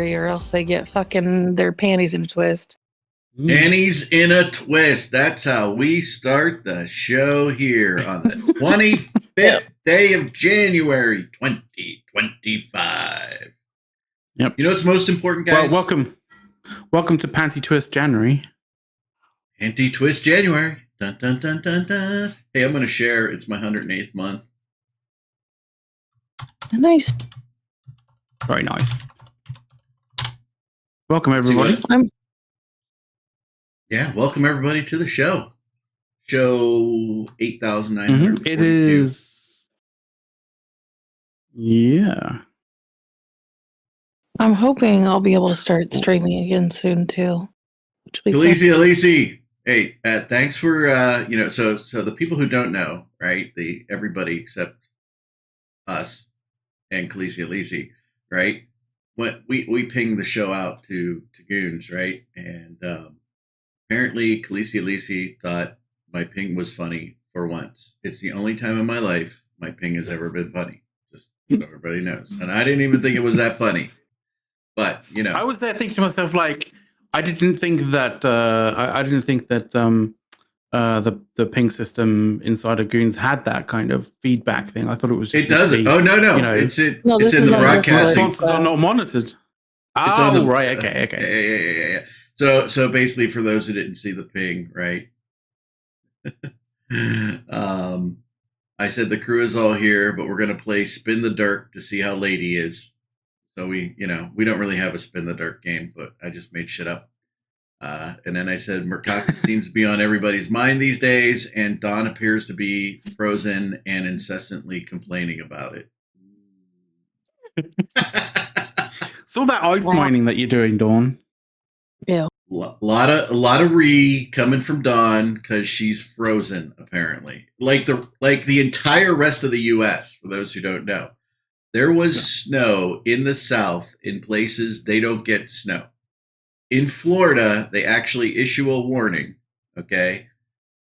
or else they get fucking their panties in a twist. Panties in a twist. That's how we start the show here on the 25th day of January, 2025. Yep. You know what's most important, guys? Well, welcome to Panty Twist January. Panty Twist January. Dun, dun, dun, dun, dun. Hey, I'm going to share. It's my 108th month. Nice. Very nice. Welcome, everybody. Welcome everybody to the show. Show 8,942. It is. Yeah. I'm hoping I'll be able to start streaming again soon too. Khaleesi, hey, thanks for so the people who don't know, right? Everybody except us and Khaleesi, right? When we pinged the show out to goons, right? And apparently Khaleesi thought my ping was funny for once. It's the only time in my life my ping has ever been funny. Just so everybody knows. And I didn't even think it was that funny. But I was there thinking to myself, like, I didn't think that the ping system inside of Goons had that kind of feedback thing. I thought it was just it doesn't. Oh no. It's in the broadcasting. Responses are not monitored. Oh, right. Okay. Yeah. So basically, for those who didn't see the ping, right? I said the crew is all here, but we're gonna play Spin the Dirk to see how lady is. So we don't really have a Spin the Dirk game, but I just made shit up. And then I said Murkox seems to be on everybody's mind these days, and Dawn appears to be frozen and incessantly complaining about it. So that ice mining that you're doing, Dawn. Yeah. A lot of re coming from Dawn because she's frozen, apparently. Like the entire rest of the US, for those who don't know. There was snow in the South in places they don't get snow. In Florida, they actually issue a warning. Okay,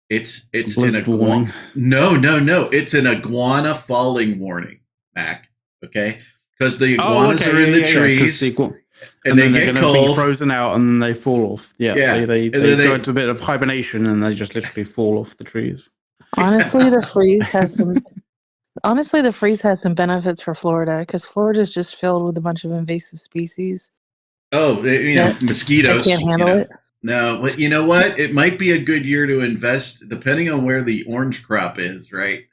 it's an iguana. No. It's an iguana falling warning, Mac. Okay, because the iguanas are in the trees, and they get cold, be frozen out, and they fall off. Yeah. They go into a bit of hibernation, and they just literally fall off the trees. Honestly, the freeze has some. Honestly, the freeze has some benefits for Florida because Florida is just filled with a bunch of invasive species. Oh, mosquitoes. I can't handle it. No, but you know what? It might be a good year to invest, depending on where the orange crop is, right?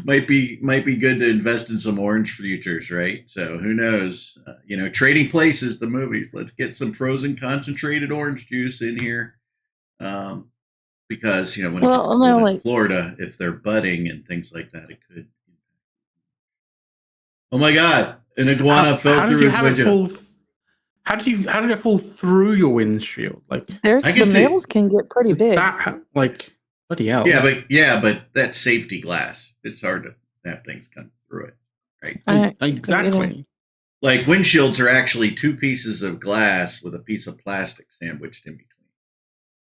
might be good to invest in some orange futures, right? So who knows? Trading Places, the movies. Let's get some frozen concentrated orange juice in here. Because when it gets cold in Florida, if they're budding and things like that, it could. Oh my God! An iguana fell through his window. How did it fall through your windshield? Like, the males can get pretty big. Bloody hell! Yeah, but that's safety glass. It's hard to have things come through it, right? Exactly. Like windshields are actually two pieces of glass with a piece of plastic sandwiched in between.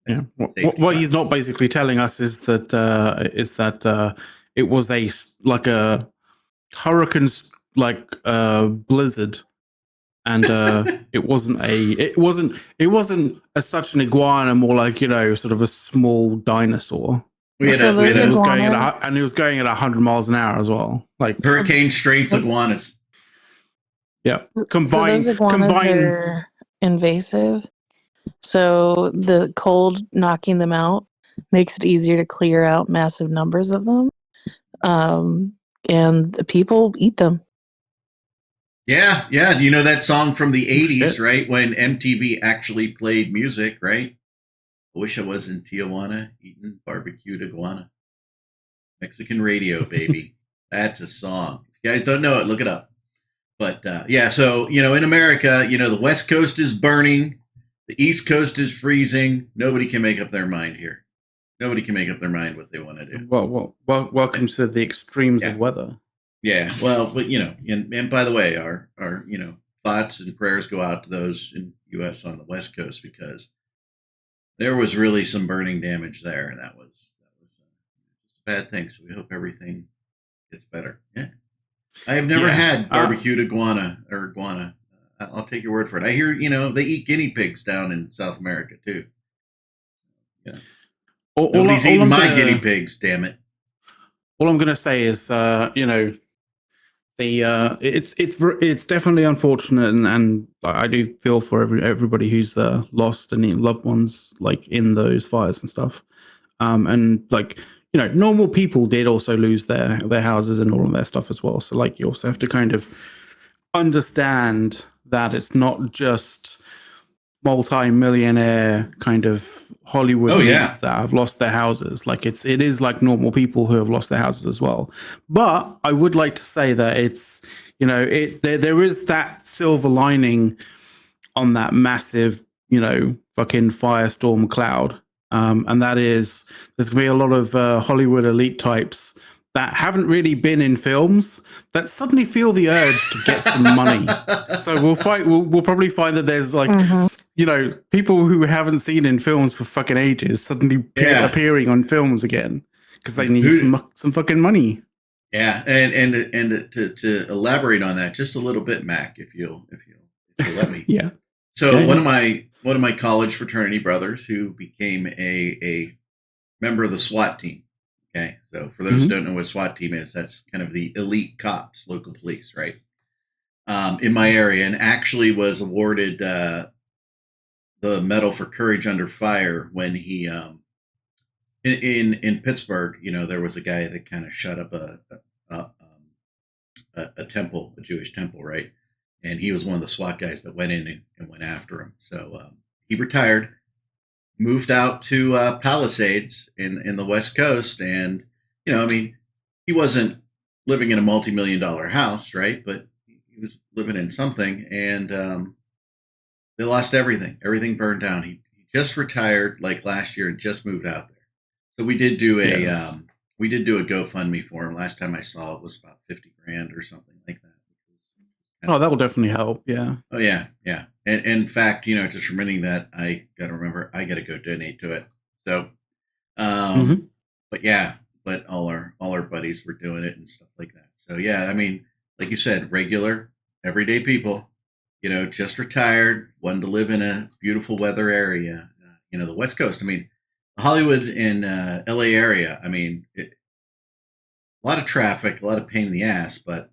Yeah. What he's not basically telling us is that it was a hurricane blizzard, and it wasn't as such an iguana, more like sort of a small dinosaur. It was going at 100 miles an hour as well, like hurricane strength iguanas. Yeah, those iguanas are invasive. So the cold knocking them out makes it easier to clear out massive numbers of them. And the people eat them. Yeah. You know that song from the 80s, right? When MTV actually played music, right? I wish I was in Tijuana eating barbecued iguana. Mexican radio, baby. That's a song. If you guys don't know it, look it up. But so, in America, the West Coast is burning. The East Coast is freezing. Nobody can make up their mind here. Nobody can make up their mind what they want to do. Well, welcome to the extremes of weather. Yeah, well, but and by the way, our thoughts and prayers go out to those in the U.S. on the West Coast because there was really some burning damage there, and that was a bad thing. So we hope everything gets better. Yeah, I have never had barbecued iguana. I'll take your word for it. I hear, they eat guinea pigs down in South America too. Yeah. Nobody's eating my guinea pigs, damn it. All I'm going to say is, it's definitely unfortunate, and I do feel for everybody who's lost any loved ones like in those fires and stuff. And like, normal people did also lose their houses and all of their stuff as well. So like, you also have to kind of understand that it's not just multi-millionaire kind of Hollywood elites that have lost their houses. Like it is like normal people who have lost their houses as well. But I would like to say that it's, there is that silver lining on that massive, fucking firestorm cloud. And that is, there's gonna be a lot of Hollywood elite types that haven't really been in films that suddenly feel the urge to get some money. So we'll probably find that there's like, people who haven't seen in films for fucking ages suddenly appearing on films again because they need some fucking money. Yeah, and to elaborate on that just a little bit, Mac, if you'll let me. Yeah. So one of my college fraternity brothers who became a member of the SWAT team. Okay, so for those who don't know what SWAT team is, that's kind of the elite cops, local police, right? In my area, and actually was awarded the Medal for Courage Under Fire when he in Pittsburgh. There was a guy that kind of shut up a temple, a Jewish temple, right? And he was one of the SWAT guys that went in and went after him. So he retired, moved out to Palisades in the West Coast, and he wasn't living in a multi-million-dollar house, right? But he was living in something, and they lost everything. Everything burned down. He just retired like last year and just moved out there. So we did do a GoFundMe for him. Last time I saw it was about $50,000 or something like that. Oh, that will definitely help. Yeah. Oh yeah, yeah. And in fact, just remembering that, I got to remember I got to go donate to it. So, but all our buddies were doing it and stuff like that. So yeah, I mean, like you said, regular, everyday people, just retired, wanted to live in a beautiful weather area, the West Coast. I mean, Hollywood and LA area. I mean, a lot of traffic, a lot of pain in the ass, but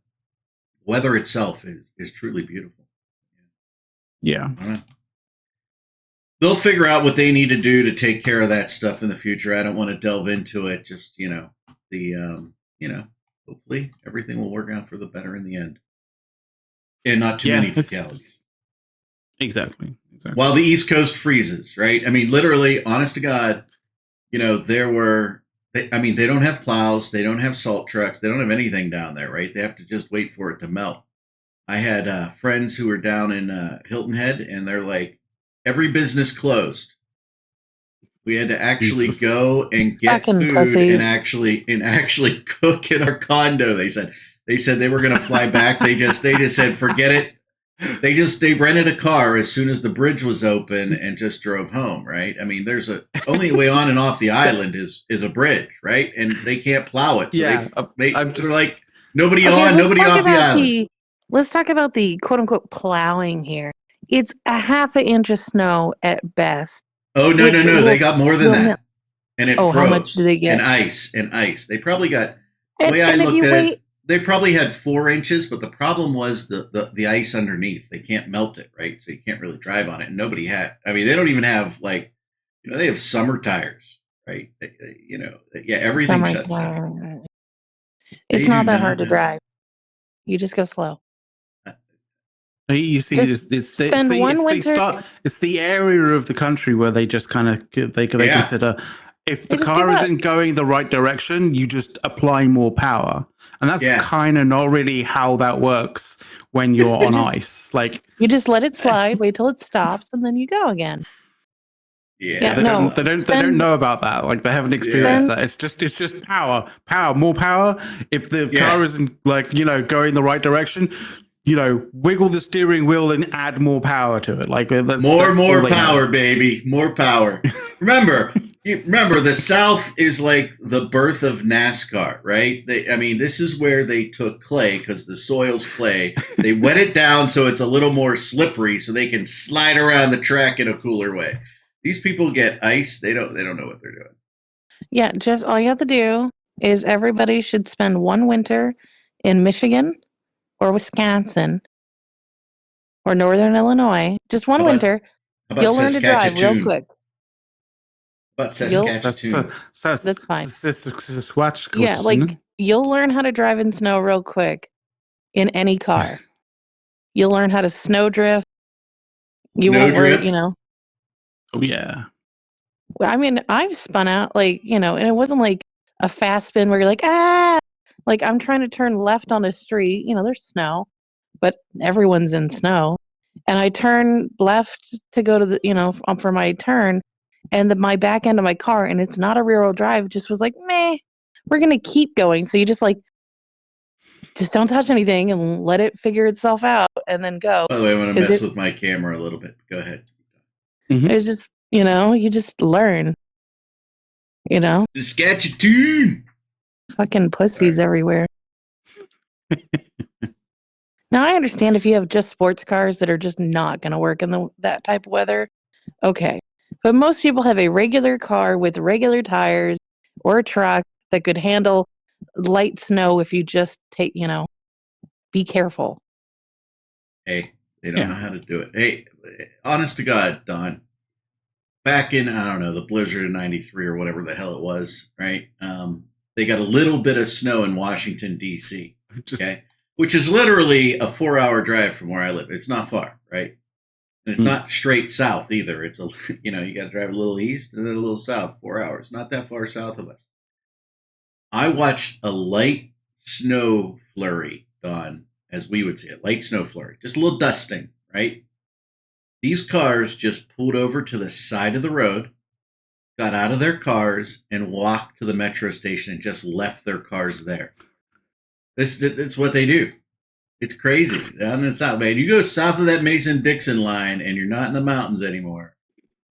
weather itself is truly beautiful. Yeah. They'll figure out what they need to do to take care of that stuff in the future. I don't want to delve into it. Just, hopefully everything will work out for the better in the end. And not too many fatalities. Exactly. While the East Coast freezes, right? I mean, literally, honest to God, they don't have plows. They don't have salt trucks. They don't have anything down there, right? They have to just wait for it to melt. I had friends who were down in Hilton Head, and they're like, every business closed. We had to actually go and get food and actually cook in our condo. They said they were going to fly back. They just said, forget it. They rented a car as soon as the bridge was open and just drove home. Right. I mean, there's only way on and off the island is a bridge. Right. And they can't plow it. So they're like nobody on, nobody off the island. Let's talk about the quote unquote plowing here. It's a half an inch of snow at best. Oh, no. They got more than that. And it froze. How much did they get? And ice. They probably got, the way I looked at it, they probably had 4 inches, but the problem was the ice underneath. They can't melt it, right? So you can't really drive on it. And nobody had, they don't even have they have summer tires, right? Everything shuts down. It's not that hard to drive. You just go slow. You see, it's the area of the country where they just kind of they consider if the car isn't going the right direction, you just apply more power, and that's kind of not really how that works when you're on ice. Like you just let it slide, wait till it stops, and then you go again. Yeah, they don't know about that. Like they haven't experienced that. It's just power, more power. If the car isn't going the right direction, wiggle the steering wheel and add more power to it. Like that's more power, baby, more power. Remember, Remember, the South is like the birth of NASCAR, right? This is where they took clay because the soil's clay. They wet it down so it's a little more slippery, so they can slide around the track in a cooler way. These people get ice; they don't know what they're doing. Yeah, just all you have to do is everybody should spend one winter in Michigan or Wisconsin or Northern Illinois. Just one winter. How about You'll learn to drive real Saskatchewan? quick. About Saskatchewan. That's fine. SWAT, Yeah, like you'll learn how to drive in snow real quick in any car. You'll learn how to snow drift. You won't worry, Oh yeah. I mean, I've spun out and it wasn't like a fast spin where you're like, like I'm trying to turn left on the street. There's snow, but everyone's in snow. And I turn left to go to for my turn. And my back end of my car, and it's not a rear wheel drive, just was like, meh, we're going to keep going. So you just don't touch anything and let it figure itself out and then go. By the way, I'm going to mess with my camera a little bit. Go ahead. It's just, you just learn, Saskatchewan. Fucking pussies everywhere. Now, I understand if you have just sports cars that are just not going to work in that type of weather. Okay. But most people have a regular car with regular tires or a truck that could handle light snow if you just be careful. Hey, they don't know how to do it. Hey, honest to God, Don, back in, I don't know, the blizzard of 93 or whatever the hell it was, right? They got a little bit of snow in Washington, D.C., okay? Which is literally a 4-hour drive from where I live. It's not far, right? And it's not straight south either. It's you got to drive a little east and then a little south, 4 hours. Not that far south of us. I watched a light snow flurry, Don, as we would say it, light snow flurry, just a little dusting, right? These cars just pulled over to the side of the road, got out of their cars, and walked to the metro station and just left their cars there. It's what they do. It's crazy. Down in the south, man. You go south of that Mason-Dixon line and you're not in the mountains anymore.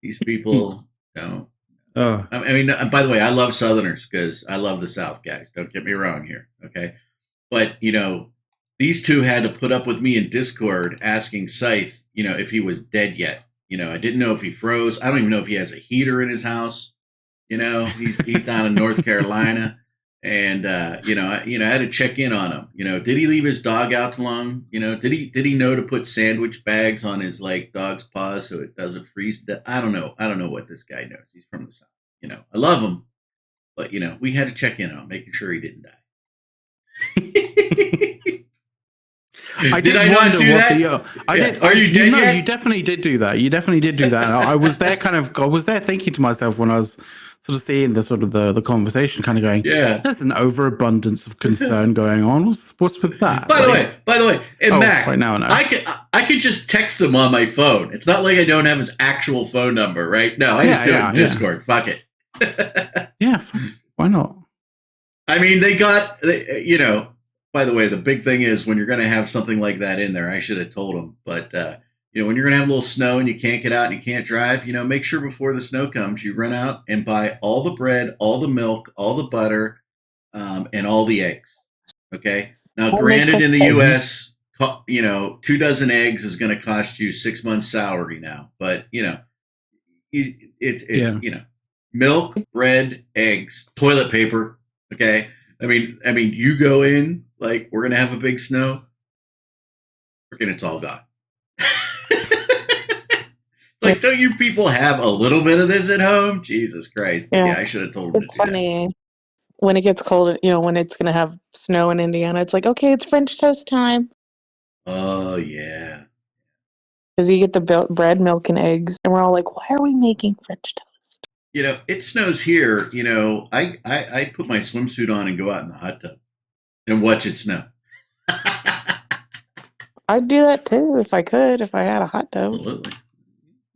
These people don't. I mean, by the way, I love Southerners because I love the South, guys. Don't get me wrong here, okay? But, these two had to put up with me in Discord asking Scythe, if he was dead yet. I didn't know if he froze. I don't even know if he has a heater in his house. He's down in North Carolina. And I had to check in on him. Did he leave his dog out too long? Did he know to put sandwich bags on his dog's paws so it doesn't freeze? I don't know. I don't know what this guy knows. He's from the South. I love him, but we had to check in on him, making sure he didn't die. Did I not do that? I did. Are you dead yet? You definitely did do that. You definitely did do that. I was there I was there thinking to myself when I was sort of seeing the conversation, kind of going, yeah, there's an overabundance of concern going on. What's with that? By the way, and Mac, right now, no. I could just text him on my phone. It's not like I don't have his actual phone number, right? No, I just do it in Discord. Yeah. Fuck it. Yeah, why not? I mean, by the way, the big thing is when you're going to have something like that in there, I should have told them, but when you're going to have a little snow and you can't get out and you can't drive, make sure before the snow comes, you run out and buy all the bread, all the milk, all the butter, and all the eggs. Okay. Now, granted, in the U.S., 2 dozen eggs is going to cost you 6 months' salary now, but it's milk, bread, eggs, toilet paper. Okay. I mean, you go in we're going to have a big snow, and it's all gone. Don't you people have a little bit of this at home? Jesus Christ. Yeah, I should have told them. It's funny. When it gets cold, when it's going to have snow in Indiana, it's like, okay, it's French toast time. Oh, yeah. Because you get the bread, milk, and eggs, and we're all like, why are we making French toast? It snows here. I put my swimsuit on and go out in the hot tub and watch it snow. I'd do that too if I could, if I had a hot tub. Absolutely.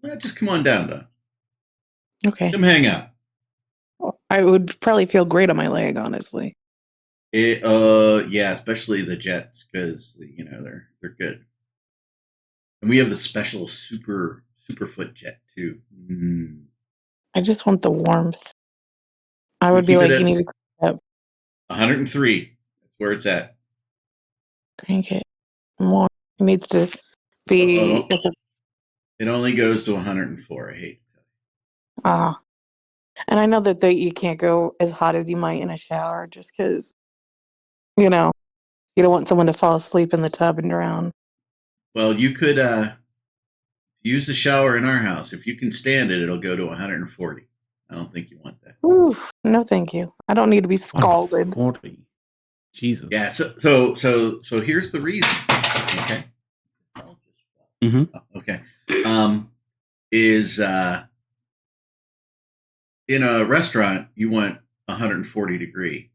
Well, just come on down, Don. Okay. Come hang out. I would probably feel great on my leg, honestly. Yeah, especially the jets, because they're good. And we have the special super foot jet too. I just want the warmth. I We would be keep it like, at you need to 103. That's where it's at. crank it more. It needs to be. Uh-oh. It only goes to 104. I hate to tell you. And I know that you can't go as hot as you might in a shower just because, you know, you don't want someone to fall asleep in the tub and drown. Well, you could use the shower in our house. If you can stand it, it'll go to 140. I don't think you want that. Oof, no, thank you. I don't need to be scalded. 140. Jesus. Yeah. So here's the reason. Okay. Mm-hmm. Okay. Is in a restaurant you want 140 degree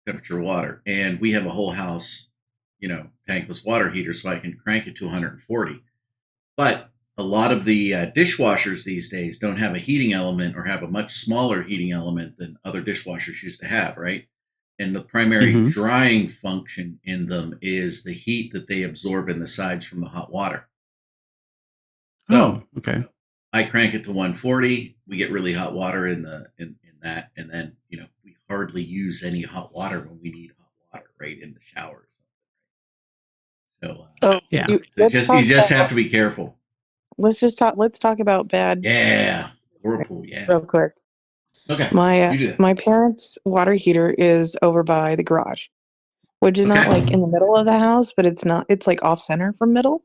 temperature water, and we have a whole house, tankless water heater, so I can crank it to 140. But a lot of the dishwashers these days don't have a heating element or have a much smaller heating element than other dishwashers used to have, right? And the primary drying function in them is the heat that they absorb in the sides from the hot water. So, okay. I crank it to 140. We get really hot water in that, and then we hardly use any hot water when we need hot water, right, in the shower. So yeah, you just have to be careful. Let's talk about bad. Yeah, whirlpool. Yeah, real quick. Okay. My parents' water heater is over by the garage, which is not like in the middle of the house, but it's not. It's like off center from middle.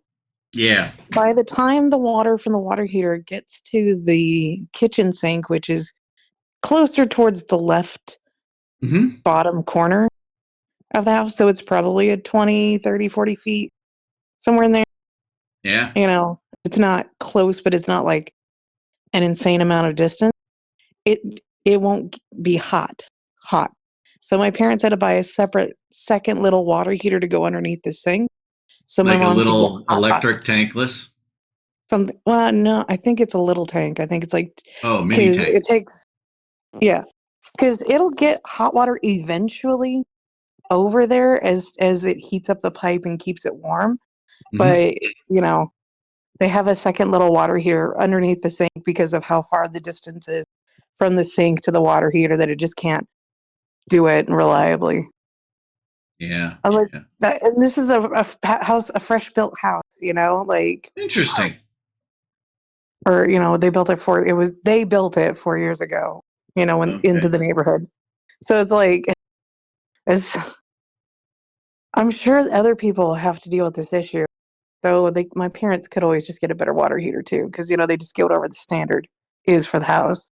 Yeah. By the time the water from the water heater gets to the kitchen sink, which is closer towards the left bottom corner of the house, so it's probably a 20, 30, 40 feet, somewhere in there. Yeah. It's not close, but it's not like an insane amount of distance. It won't be hot. So my parents had to buy a separate second little water heater to go underneath the sink. So like my mom a little could get electric tankless. Something. Well, no, I think it's a little tank. I think it's like mini tank. It takes, because it'll get hot water eventually over there as it heats up the pipe and keeps it warm. But they have a second little water heater underneath the sink because of how far the distance is from the sink to the water heater that it just can't do it reliably. Yeah. I was like that, and this is a house, a fresh built house, like interesting. Or they built it 4 years ago, into the neighborhood. So it's like I'm sure other people have to deal with this issue. Though my parents could always just get a better water heater too, because they just get whatever the standard is for the house.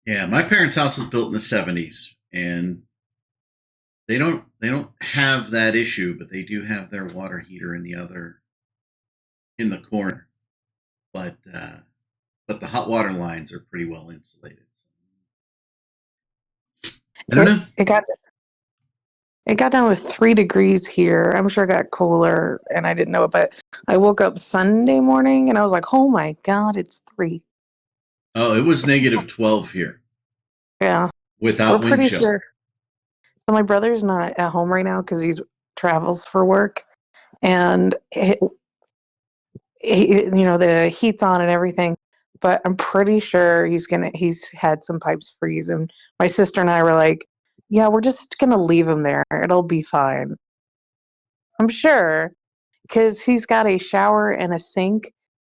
Yeah, my parents' house was built in the 70s, and they don't have that issue, but they do have their water heater in the corner. But the hot water lines are pretty well insulated. I don't know. It got down to 3 degrees here. I'm sure it got cooler, and I didn't know it. But I woke up Sunday morning, and I was like, "Oh my God, it's 3." Oh, it was negative 12 here. Yeah, without we're pretty wind chill. sure. So my brother's not at home right now because he travels for work, and the heat's on and everything. But I'm pretty sure he's had some pipes freeze, and my sister and I were like, "Yeah, we're just gonna leave him there. It'll be fine." I'm sure, because he's got a shower and a sink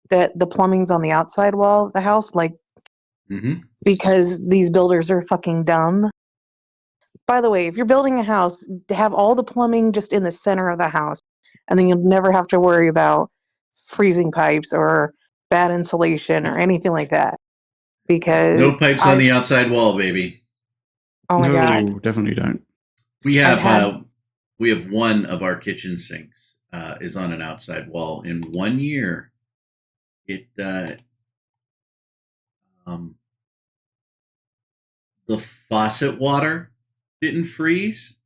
that the plumbing's on the outside wall of the house, because these builders are fucking dumb. By the way, if you're building a house, have all the plumbing just in the center of the house, and then you'll never have to worry about freezing pipes or bad insulation or anything like that. Because no pipes on the outside wall, baby. Oh my God, definitely don't. We have one of our kitchen sinks is on an outside wall. In 1 year, it the faucet water didn't freeze.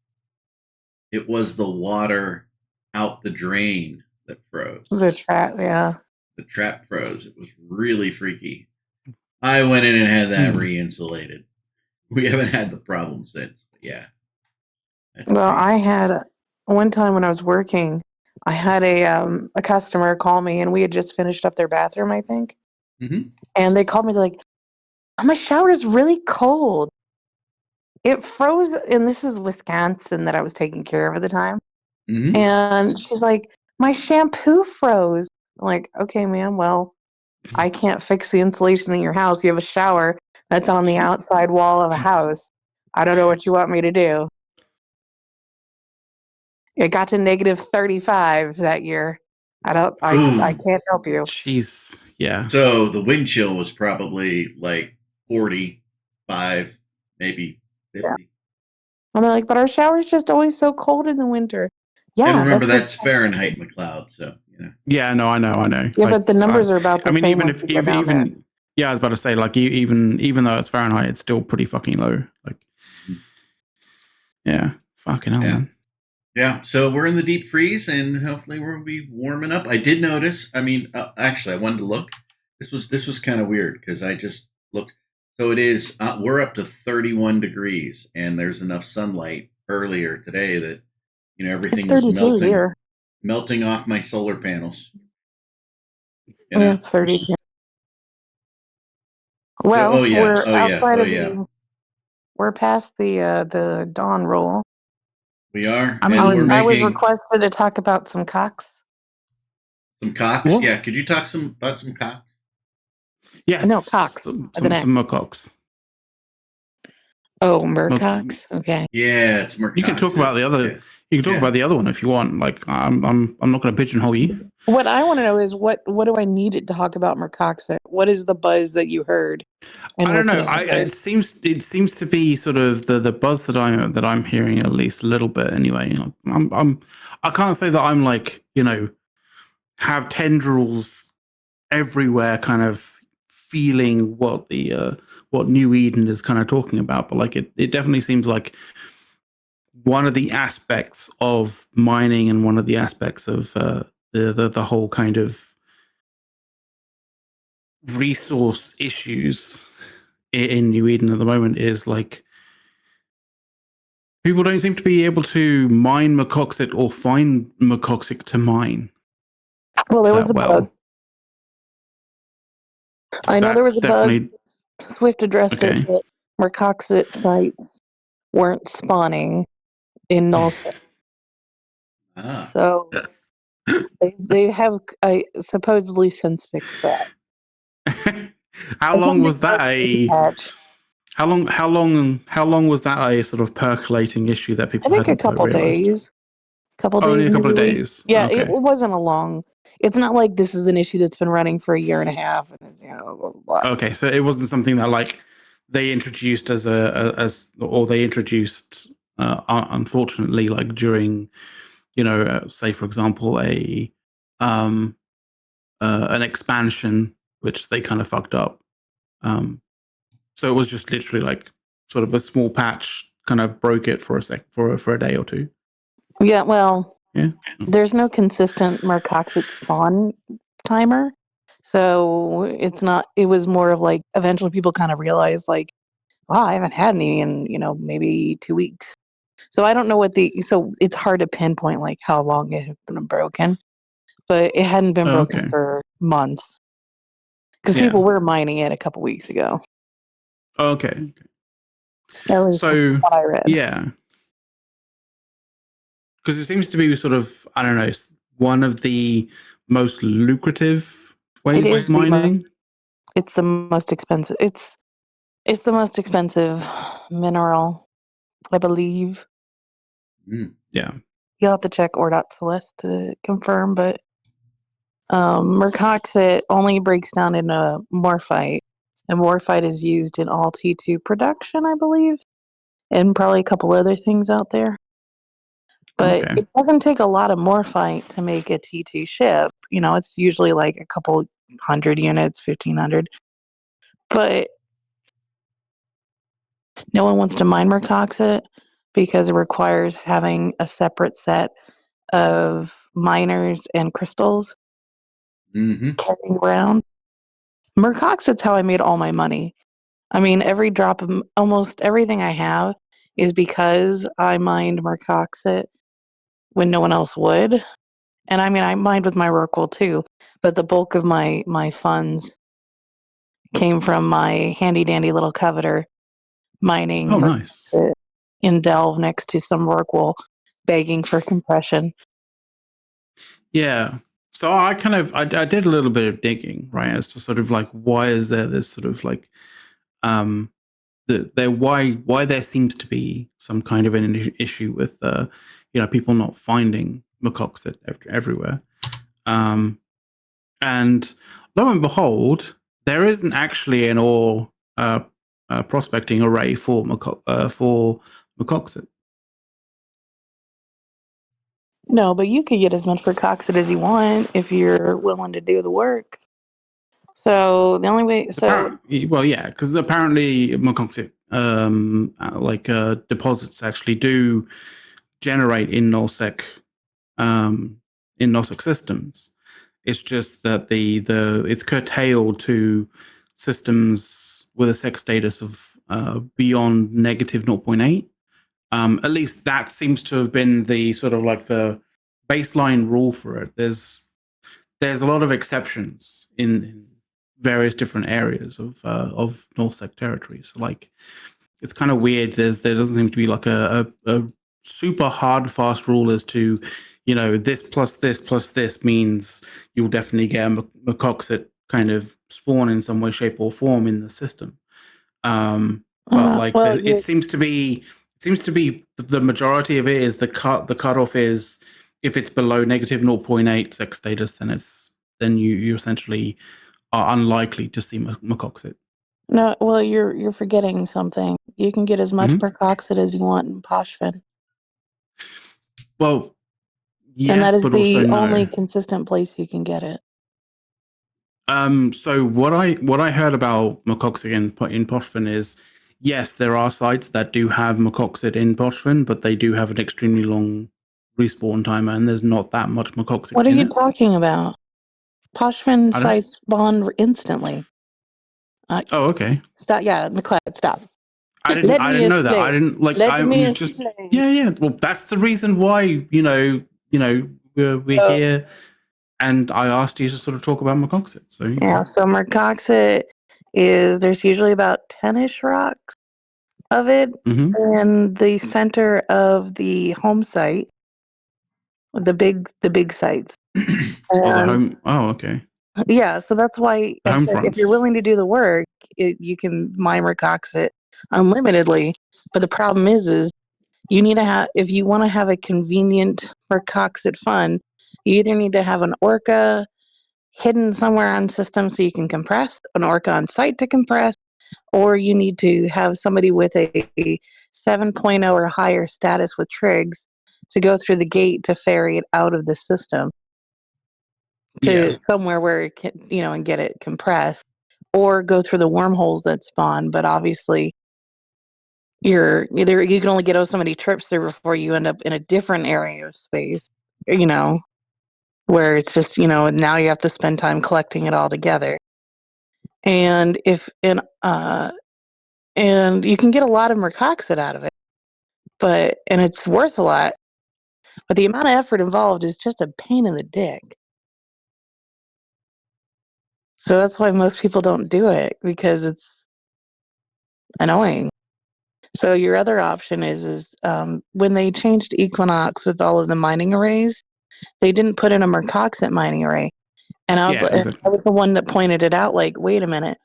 It was the water out the drain that froze. The trap, yeah. The trap froze. It was really freaky. I went in and had that re-insulated. We haven't had the problem since, but yeah. Well, crazy. I had one time when I was working, I had a customer call me, and we had just finished up their bathroom, I think. And they called me like, My shower is really cold. It froze, and this is Wisconsin that I was taking care of at the time. Mm-hmm. And she's like, my shampoo froze. I'm like, okay, ma'am, well, I can't fix the insulation in your house. You have a shower that's on the outside wall of a house. I don't know what you want me to do. It got to negative 35 that year. I can't help you. Jeez, yeah. So the wind chill was probably like 45, maybe 50. Yeah. And they're like, but our shower's just always so cold in the winter. Yeah, And remember, that's Fahrenheit, McLeod. So, Yeah, no, I know. Yeah, but the numbers are about the same. Even if yeah, I was about to say, like, even though it's Fahrenheit, it's still pretty fucking low. Like, yeah, fucking hell, man. Yeah, so we're in the deep freeze, and hopefully we'll be warming up. I did notice. I mean, actually, I wanted to look. This was kind of weird because I just looked. So it is. We're up to 31 degrees, and there's enough sunlight earlier today that everything was melting off my solar panels. Yeah, it's 32. Well, we're outside of we're past the dawn roll. We are. I was requested to talk about some cocks. Some cocks? What? Yeah. Could you talk about some cocks? Yes. No, cocks. Some mercocks. Oh, mercocks? Okay. Yeah, it's mercocks. You can talk about the other. Yeah. You can talk about the other one if you want. Like, I'm not going to pigeonhole you. What I want to know is what do I need to talk about mercoxit? What is the buzz that you heard? I don't know. It seems to be sort of the buzz that I'm hearing, at least a little bit anyway. I can't say that I'm like, have tendrils everywhere, kind of feeling what the what New Eden is kind of talking about, but like it definitely seems like one of the aspects of mining and one of the aspects of the whole kind of resource issues in New Eden at the moment is like people don't seem to be able to mine mercoxit or find mercoxit to mine. Well, there was a bug. I know there was a bug. Swift addressed it, that mercoxit sites weren't spawning in Nulsa. So they have supposedly since fixed that. How long was that How long was that a sort of percolating issue that people hadn't quite realized? Only a couple of days. Yeah, okay. It wasn't a long. It's not like this is an issue that's been running for a year and a half. And, blah, blah, blah. Okay, so it wasn't something that like they introduced unfortunately, like during, say for example an expansion which they kind of fucked up. So it was just literally like sort of a small patch kind of broke it for a day or two. Yeah, well, there's no consistent mercoxit spawn timer. So it was more of like eventually people kind of realized like, wow, I haven't had any in, maybe 2 weeks. So I don't know so it's hard to pinpoint like how long it had been broken, but it hadn't been broken for months. Because people were mining it a couple weeks ago. Okay. That was what I read. Yeah. Because it seems to be sort of, I don't know, one of the most lucrative ways of mining. It's the most expensive. It's the most expensive mineral, I believe. Yeah. You'll have to check Ordot's list to confirm, but mercoxit only breaks down into morphite, and morphite is used in all T2 production, I believe, and probably a couple other things out there. But it doesn't take a lot of morphite to make a T2 ship. It's usually like a couple 100 units, 1,500. But no one wants to mine mercoxit because it requires having a separate set of miners and crystals carrying around. Mercoxit's how I made all my money. I mean, every drop of almost everything I have is because I mined mercoxit when no one else would. And I mean, I mined with my Rorqual too, but the bulk of my funds came from my handy dandy little coveter mining Oh, nice. in Delve next to some Rorqual begging for compression. Yeah. So I did a little bit of digging, right, as to sort of like why is there this sort of like why there seems to be some kind of an issue with people not finding macoxit everywhere. And lo and behold, there isn't actually an ore prospecting array for macoxit. No, but you could get as much Percoxid as you want if you're willing to do the work. So the only way, because apparently macoxit deposits actually do generate in nullsec systems. It's just that it's curtailed to systems with a sec status of beyond negative 0.8. At least that seems to have been the sort of like the baseline rule for it. There's a lot of exceptions in various different areas of nullsec territories. So like it's kind of weird. There doesn't seem to be like a super hard fast rule as to this plus this means you'll definitely get a macoxit kind of spawn in some way, shape, or form in the system. It seems to be the majority of it is the cutoff is if it's below negative 0.8 sex status, then you essentially are unlikely to see macoxit. No, well, you're forgetting something. You can get as much Percoxid as you want in Poshfin. Well, yes, and that is but the also no. only consistent place you can get it. So what I heard about macoxit in Poshfin is, yes, there are sites that do have macoxit in Poshfin, but they do have an extremely long respawn timer, and there's not that much macoxit. What are you talking about? Poshfin sites spawn instantly. Oh, okay. Stop. Yeah, McLeod, stop. I didn't know that. I didn't like. I just. Yeah. Well, that's the reason why we're here, and I asked you to sort of talk about macoxit. So yeah. So macoxit there's usually about 10-ish rocks of it in the center of the home site, the big sites. Oh, okay. Yeah, so that's why the home said, fronts. if you're willing to do the work, you can mine macoxit unlimitedly. But the problem is you need to have, if you want to have a convenient macoxit fund, you either need to have an orca hidden somewhere on system so you can compress, an orca on site to compress, or you need to have somebody with a 7.0 or higher status with trigs to go through the gate to ferry it out of the system to somewhere where it can, and get it compressed, or go through the wormholes that spawn. But obviously, you can only get so many trips through before you end up in a different area of space, where it's just, now you have to spend time collecting it all together. And and you can get a lot of macoxit out of it, and it's worth a lot. But the amount of effort involved is just a pain in the dick. So that's why most people don't do it, because it's annoying. So your other option is when they changed Equinox with all of the mining arrays, they didn't put in a macoxit mining array. And I was the one that pointed it out, like, wait a minute,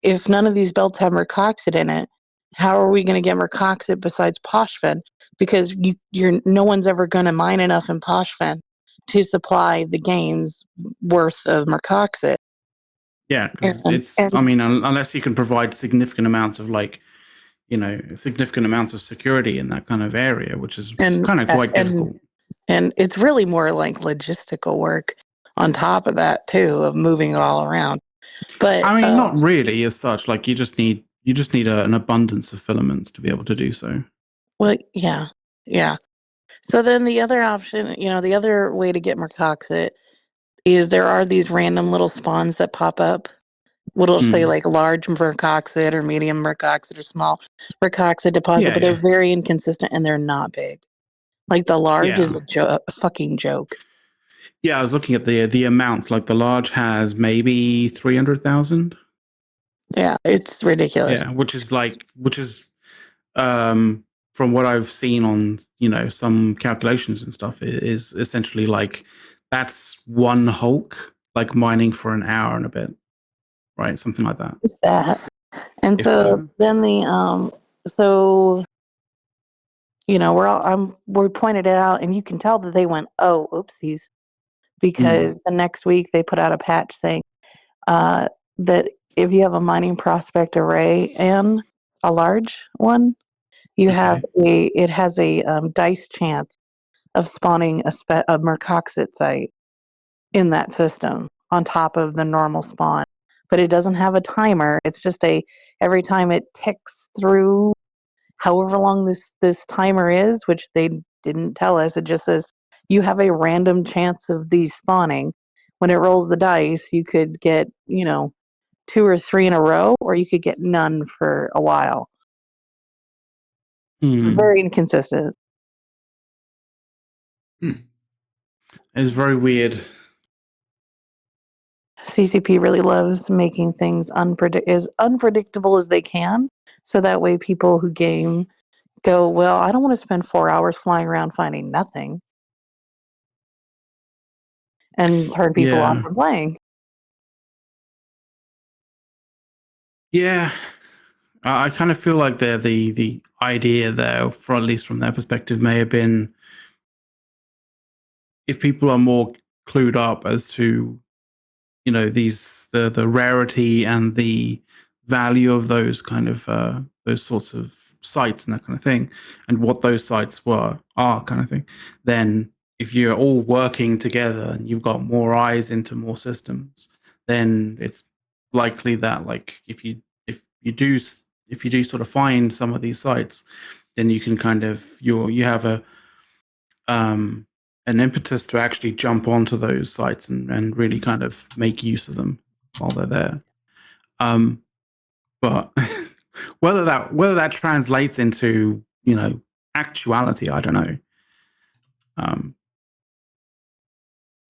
if none of these belts have macoxit in it, how are we going to get macoxit besides Poshfin? Because no one's ever going to mine enough in Poshfin to supply the gains worth of macoxit. Yeah, because unless you can provide significant amounts of significant amounts of security in that kind of area, which is kind of quite difficult. And it's really more like logistical work on top of that too, of moving it all around. But I mean, not really as such. Like you just need an abundance of filaments to be able to do so. Well, yeah. So then the other option, the other way to get macoxit is there are these random little spawns that pop up. What'll say like large macoxit or medium macoxit or small macoxit deposit, but they're very inconsistent and they're not big. Like the large is a fucking joke. Yeah, I was looking at the amounts. Like the large has maybe 300,000. Yeah, it's ridiculous. Yeah, which is from what I've seen on, some calculations and stuff, it is essentially like that's one Hulk like mining for an hour and a bit, right? Something like that. It's that. And If so the then so we pointed it out, and you can tell that they went, oh, oopsies, because the next week they put out a patch saying that if you have a mining prospect array and a large one, it has a dice chance of spawning a mercoxit site in that system on top of the normal spawn. But it doesn't have a timer. It's just every time it ticks through however long this timer is, which they didn't tell us, it just says you have a random chance of these spawning. When it rolls the dice, you could get, 2 or 3 in a row, or you could get none for a while. It's very inconsistent. It's very weird. CCP really loves making things as unpredictable as they can, so that way people who game go, well, I don't want to spend 4 hours flying around finding nothing, and turn people off Yeah. from playing. Yeah. I kind of feel like the idea there, for at least from their perspective, may have been if people are more clued up as to the rarity and the value of those kind of those sorts of sites and that kind of thing, and what those sites are kind of thing, then if you're all working together and you've got more eyes into more systems, then it's likely that, like, if you do sort of find some of these sites, then you can kind of you have an impetus to actually jump onto those sites and really kind of make use of them while they're there. But whether that translates into actuality, I don't know.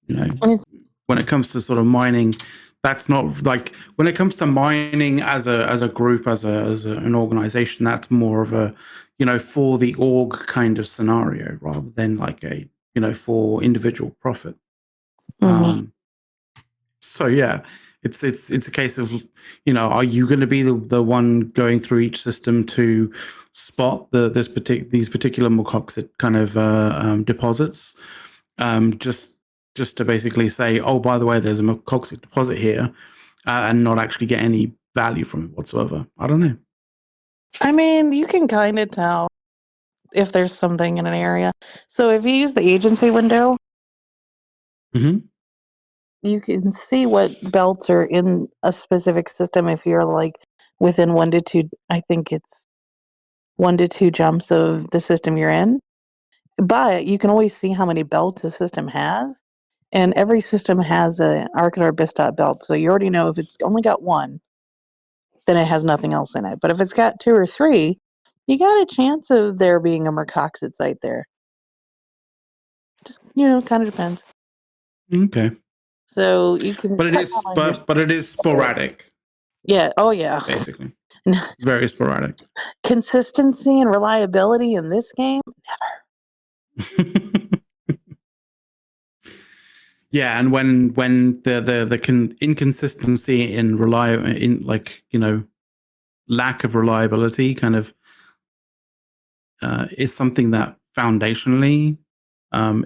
You know, when it comes to sort of mining, that's not like when it comes to mining as a group, as an organization, that's more of a for the org kind of scenario rather than like a for individual profit. So yeah, it's a case of are you going to be the one going through each system to spot these particular Moxy kind of deposits, just to basically say, oh, by the way, there's a Moxy deposit here, and not actually get any value from it whatsoever. I don't know. I mean, you can kind of tell if there's something in an area. So if you use the agency window, you can see what belts are in a specific system if you're like within 1 to 2, I think it's 1 to 2 jumps of the system you're in. But you can always see how many belts a system has. And every system has a Arcanor Bistot belt. So you already know if it's only got 1, then it has nothing else in it. But if it's got 2 or 3, you got a chance of there being a mercoxit site there. Just, kind of depends. Okay. So you can. But it is sporadic. Yeah. Oh, yeah. Basically, very sporadic. Consistency and reliability in this game, never. Yeah, and when the inconsistency in lack of reliability kind of is something that foundationally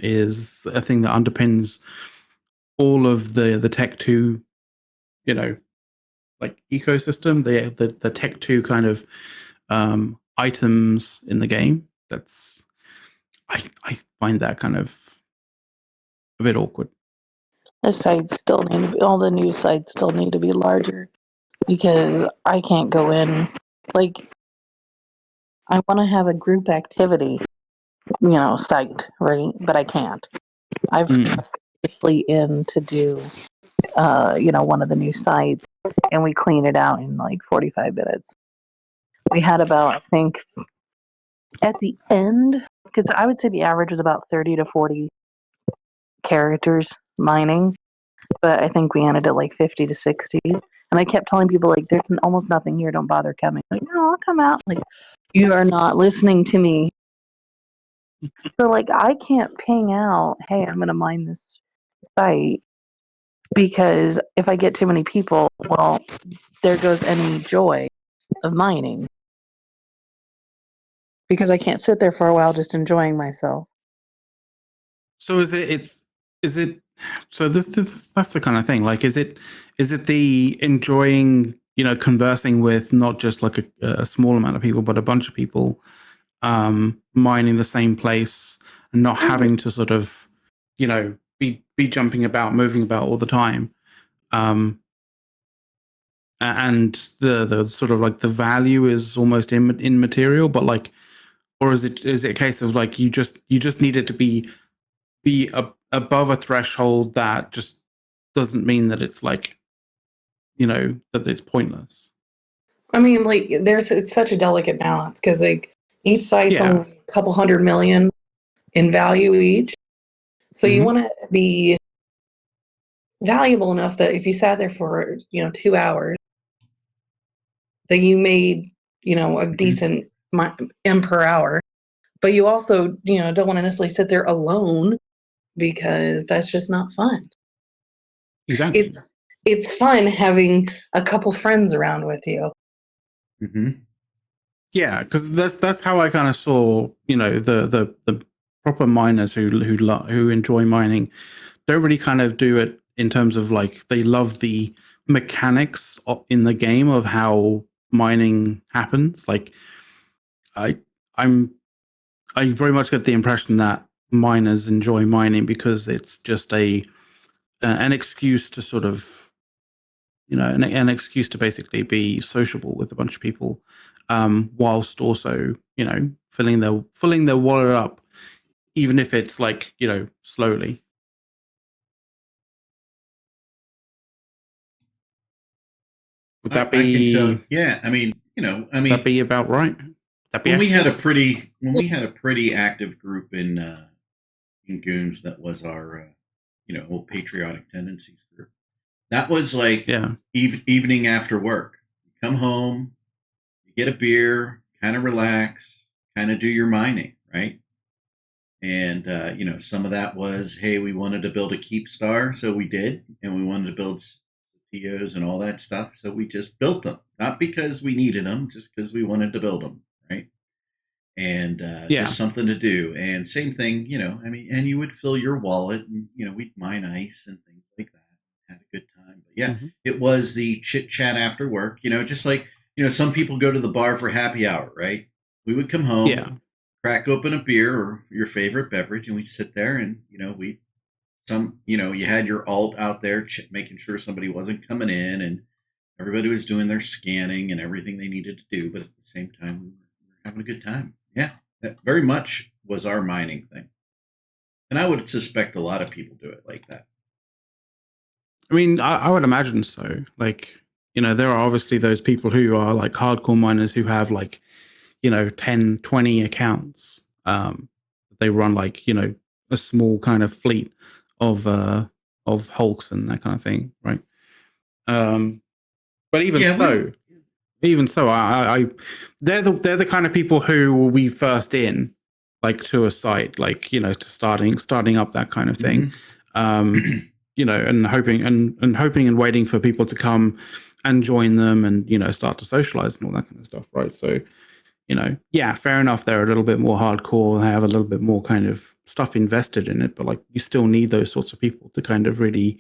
is a thing that underpins all of the Tech 2, like ecosystem, the Tech 2 kind of items in the game. I find that kind of a bit awkward. the sites still need to be, all the new sites still need to be larger, because I can't go in. Like, I want to have a group activity, site, right? But I can't. I've tried in to do, one of the new sites, and we clean it out in like 45 minutes. We had about, I think, at the end, because I would say the average was about 30 to 40 characters mining, but I think we ended at like 50 to 60. And I kept telling people, like, there's almost nothing here. Don't bother coming. Like, no, I'll come out. Like, you are not listening to me. So, like, I can't ping out, hey, I'm going to mine this site, because if I get too many people, well, there goes any joy of mining. Because I can't sit there for a while just enjoying myself. So is it so this that's the kind of thing, like is it the enjoying, conversing with not just like a small amount of people but a bunch of people, mining the same place and not having to sort of be jumping about, moving about all the time, and the sort of like the value is almost immaterial, but like, or is it a case of like you just need it to be above a threshold that just doesn't mean that it's like, that it's pointless? I mean, like, it's such a delicate balance, because like each site's only a couple $100 million in value each. So you want to be valuable enough that if you sat there for 2 hours, that you made a decent M per hour. But you also don't want to necessarily sit there alone, because that's just not fun. Exactly. It's fun having a couple friends around with you. Yeah, because that's how I kind of saw, the proper miners who enjoy mining don't really kind of do it in terms of like they love the mechanics in the game of how mining happens. Like I very much get the impression that miners enjoy mining because it's just an excuse to sort of, an excuse to basically be sociable with a bunch of people, whilst also, filling their wallet up, even if it's like, slowly. Would that be? I can tell. Yeah, I mean, that be about right? That be when we had a pretty active group in Goons, that was our whole patriotic tendencies group. That was like evening after work. You come home, you get a beer, kind of relax, kind of do your mining, right? And some of that was, hey, we wanted to build a keep star, so we did, and we wanted to build CEOs and all that stuff, so we just built them, not because we needed them, just because we wanted to build them, right? And just something to do. And same thing, and you would fill your wallet, and we'd mine ice and things like that. Had a good time. But yeah, it was the chit chat after work. Just like some people go to the bar for happy hour, right? We would come home, crack open a beer or your favorite beverage, and we sit there, and you had your alt out there making sure somebody wasn't coming in, and everybody was doing their scanning and everything they needed to do, but at the same time we were having a good time. Yeah, that very much was our mining thing, and I would suspect a lot of people do it like that. I mean, I would imagine so. Like, there are obviously those people who are like hardcore miners who have like 10, 20 accounts. They run like a small kind of fleet of hulks and that kind of thing, right? But even so, I they're the kind of people who will be first in, like to a site, like to starting up that kind of thing, and hoping and waiting for people to come and join them and start to socialize and all that kind of stuff, right? So fair enough, they're a little bit more hardcore, they have a little bit more kind of stuff invested in it, but like you still need those sorts of people to kind of really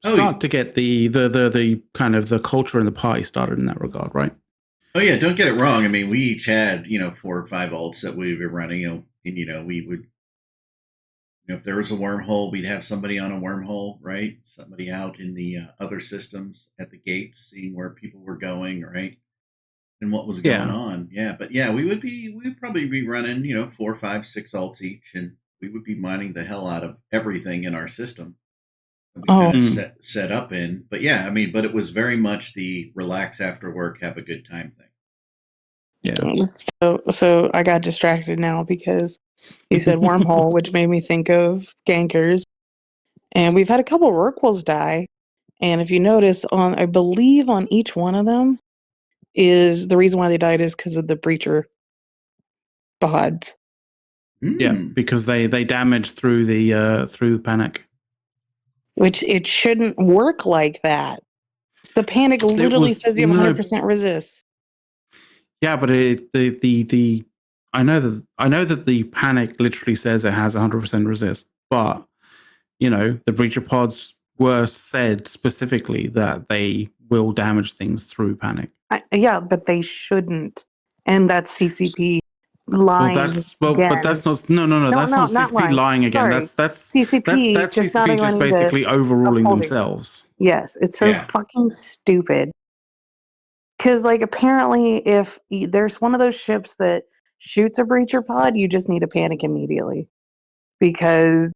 start to get the kind of the culture and the party started in that regard, right? Oh yeah, don't get it wrong. I mean, we each had 4 or 5 alts that we were running, and we would, if there was a wormhole, we'd have somebody on a wormhole, right? Somebody out in the other systems at the gates, seeing where people were going, right, and what was going on. Yeah, but yeah, we'd probably be running 4, 5, 6 alts each, and we would be mining the hell out of everything in our system. We kind of set up in, but yeah, I mean, but it was very much the relax after work, have a good time thing. Yeah. So I got distracted now because you said wormhole, which made me think of gankers, and we've had a couple Rorquals die, And if you notice, I believe on each one of them is the reason why they died is because of the breacher pods. Yeah, because they damage through the panic. Which it shouldn't work like that. The panic literally says you have 100% resist. Yeah, but I know that the panic literally says it has 100% resist, but the breacher pods were said specifically that they will damage things through panic. Yeah, but they shouldn't, and that's CCP lying. But that's not that's not CCP lying again. Sorry. That's CCP that's CCP just basically overruling themselves. Yes, it's so fucking stupid. Because, like, apparently, if there's one of those ships that shoots a breacher pod, you just need to panic immediately. Because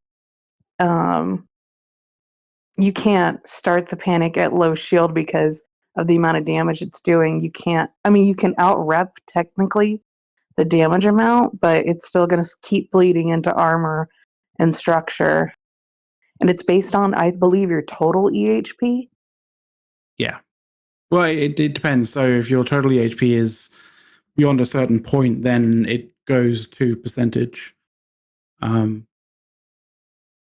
you can't start the panic at low shield because of the amount of damage it's doing. You can out-rep, technically, the damage amount, but it's still going to keep bleeding into armor and structure. And it's based on, I believe, your total EHP. Yeah. Well, it depends. So if your total EHP is beyond a certain point, then it goes to percentage.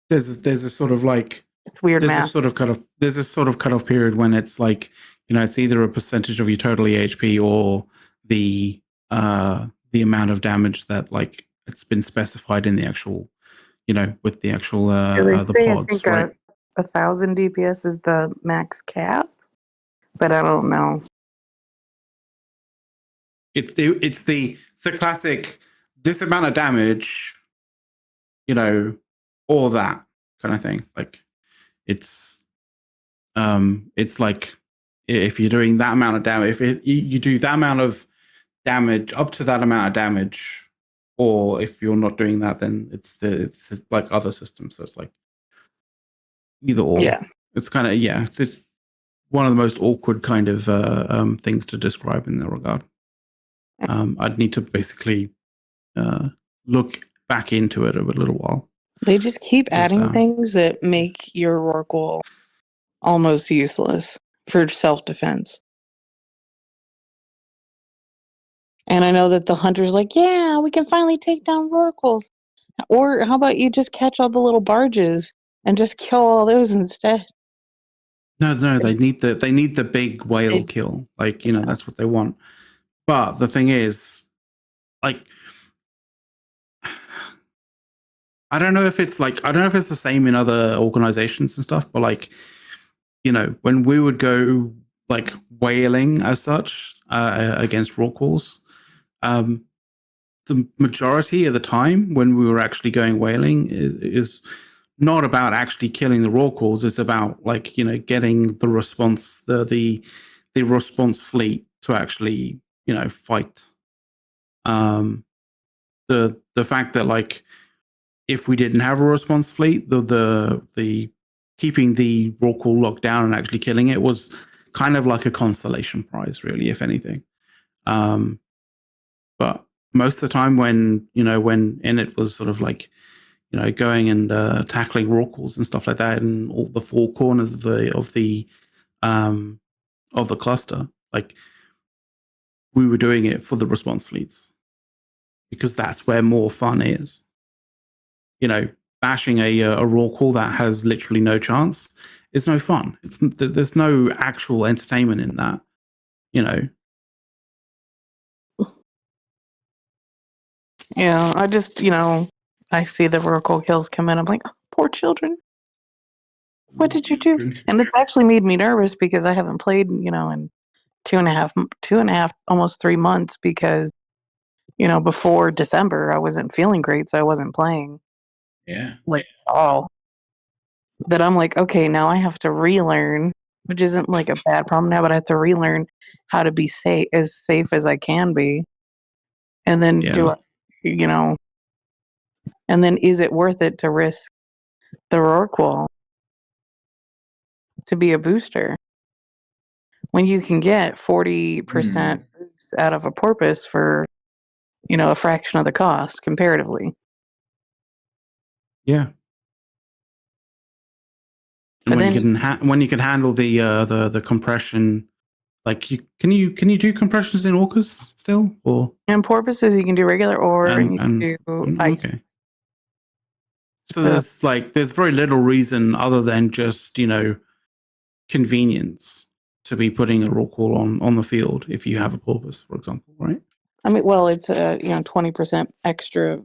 There's a sort of like it's weird. There's a sort of cutoff period when it's like it's either a percentage of your total EHP or the amount of damage that like it's been specified in the actual with the actual the pods, I think, right? 1,000 DPS is the max cap, but I don't know. It's the classic this amount of damage, or that kind of thing. Like it's like if you're doing that amount of damage, if you do that amount of damage up to that amount of damage, or if you're not doing that, then it's like other systems. So it's like either or. Yeah, it's kind of it's one of the most awkward kind of things to describe in that regard. I'd need to basically look back into it over a little while. They just keep adding things that make your Rorqual almost useless for self-defense. And I know that the hunter's like, yeah, we can finally take down Rorquals. Or how about you just catch all the little barges and just kill all those instead? No, they need the big whale kill. Like, that's what they want. But the thing is, like, I don't know if it's the same in other organizations and stuff, but like, when we would go like whaling as such against Rorquals, the majority of the time when we were actually going whaling is not about actually killing the Rorquals. It's about like getting the response the response fleet to actually fight. The fact that like if we didn't have a response fleet, the keeping the Rorqual locked down and actually killing it was kind of like a consolation prize, really, if anything. But most of the time when it was sort of like going and tackling Rorquals and stuff like that in all the four corners of the cluster, like we were doing it for the response fleets because that's where more fun is. Bashing a Rorqual that has literally no chance is no fun. There's no actual entertainment in that. Yeah, I just I see the Rorqual kills come in. I'm like, oh, poor children. What did you do? And it's actually made me nervous because I haven't played in two and a half, almost 3 months because before December I wasn't feeling great, so I wasn't playing. Yeah. Like at all. That I'm like, okay, now I have to relearn, which isn't like a bad problem now, but I have to relearn how to be safe as I can be. And then and then is it worth it to risk the Rorqual to be a booster when you can get 40% boost out of a porpoise for a fraction of the cost comparatively? Yeah. And But when you can handle the compression, like can you do compressions in orcas still, or in porpoises you can do regular ore and you can do ice. okay. So there's very little reason other than just convenience to be putting a rock wall on the field if you have a porpoise, for example, right? I mean, well, it's a 20% extra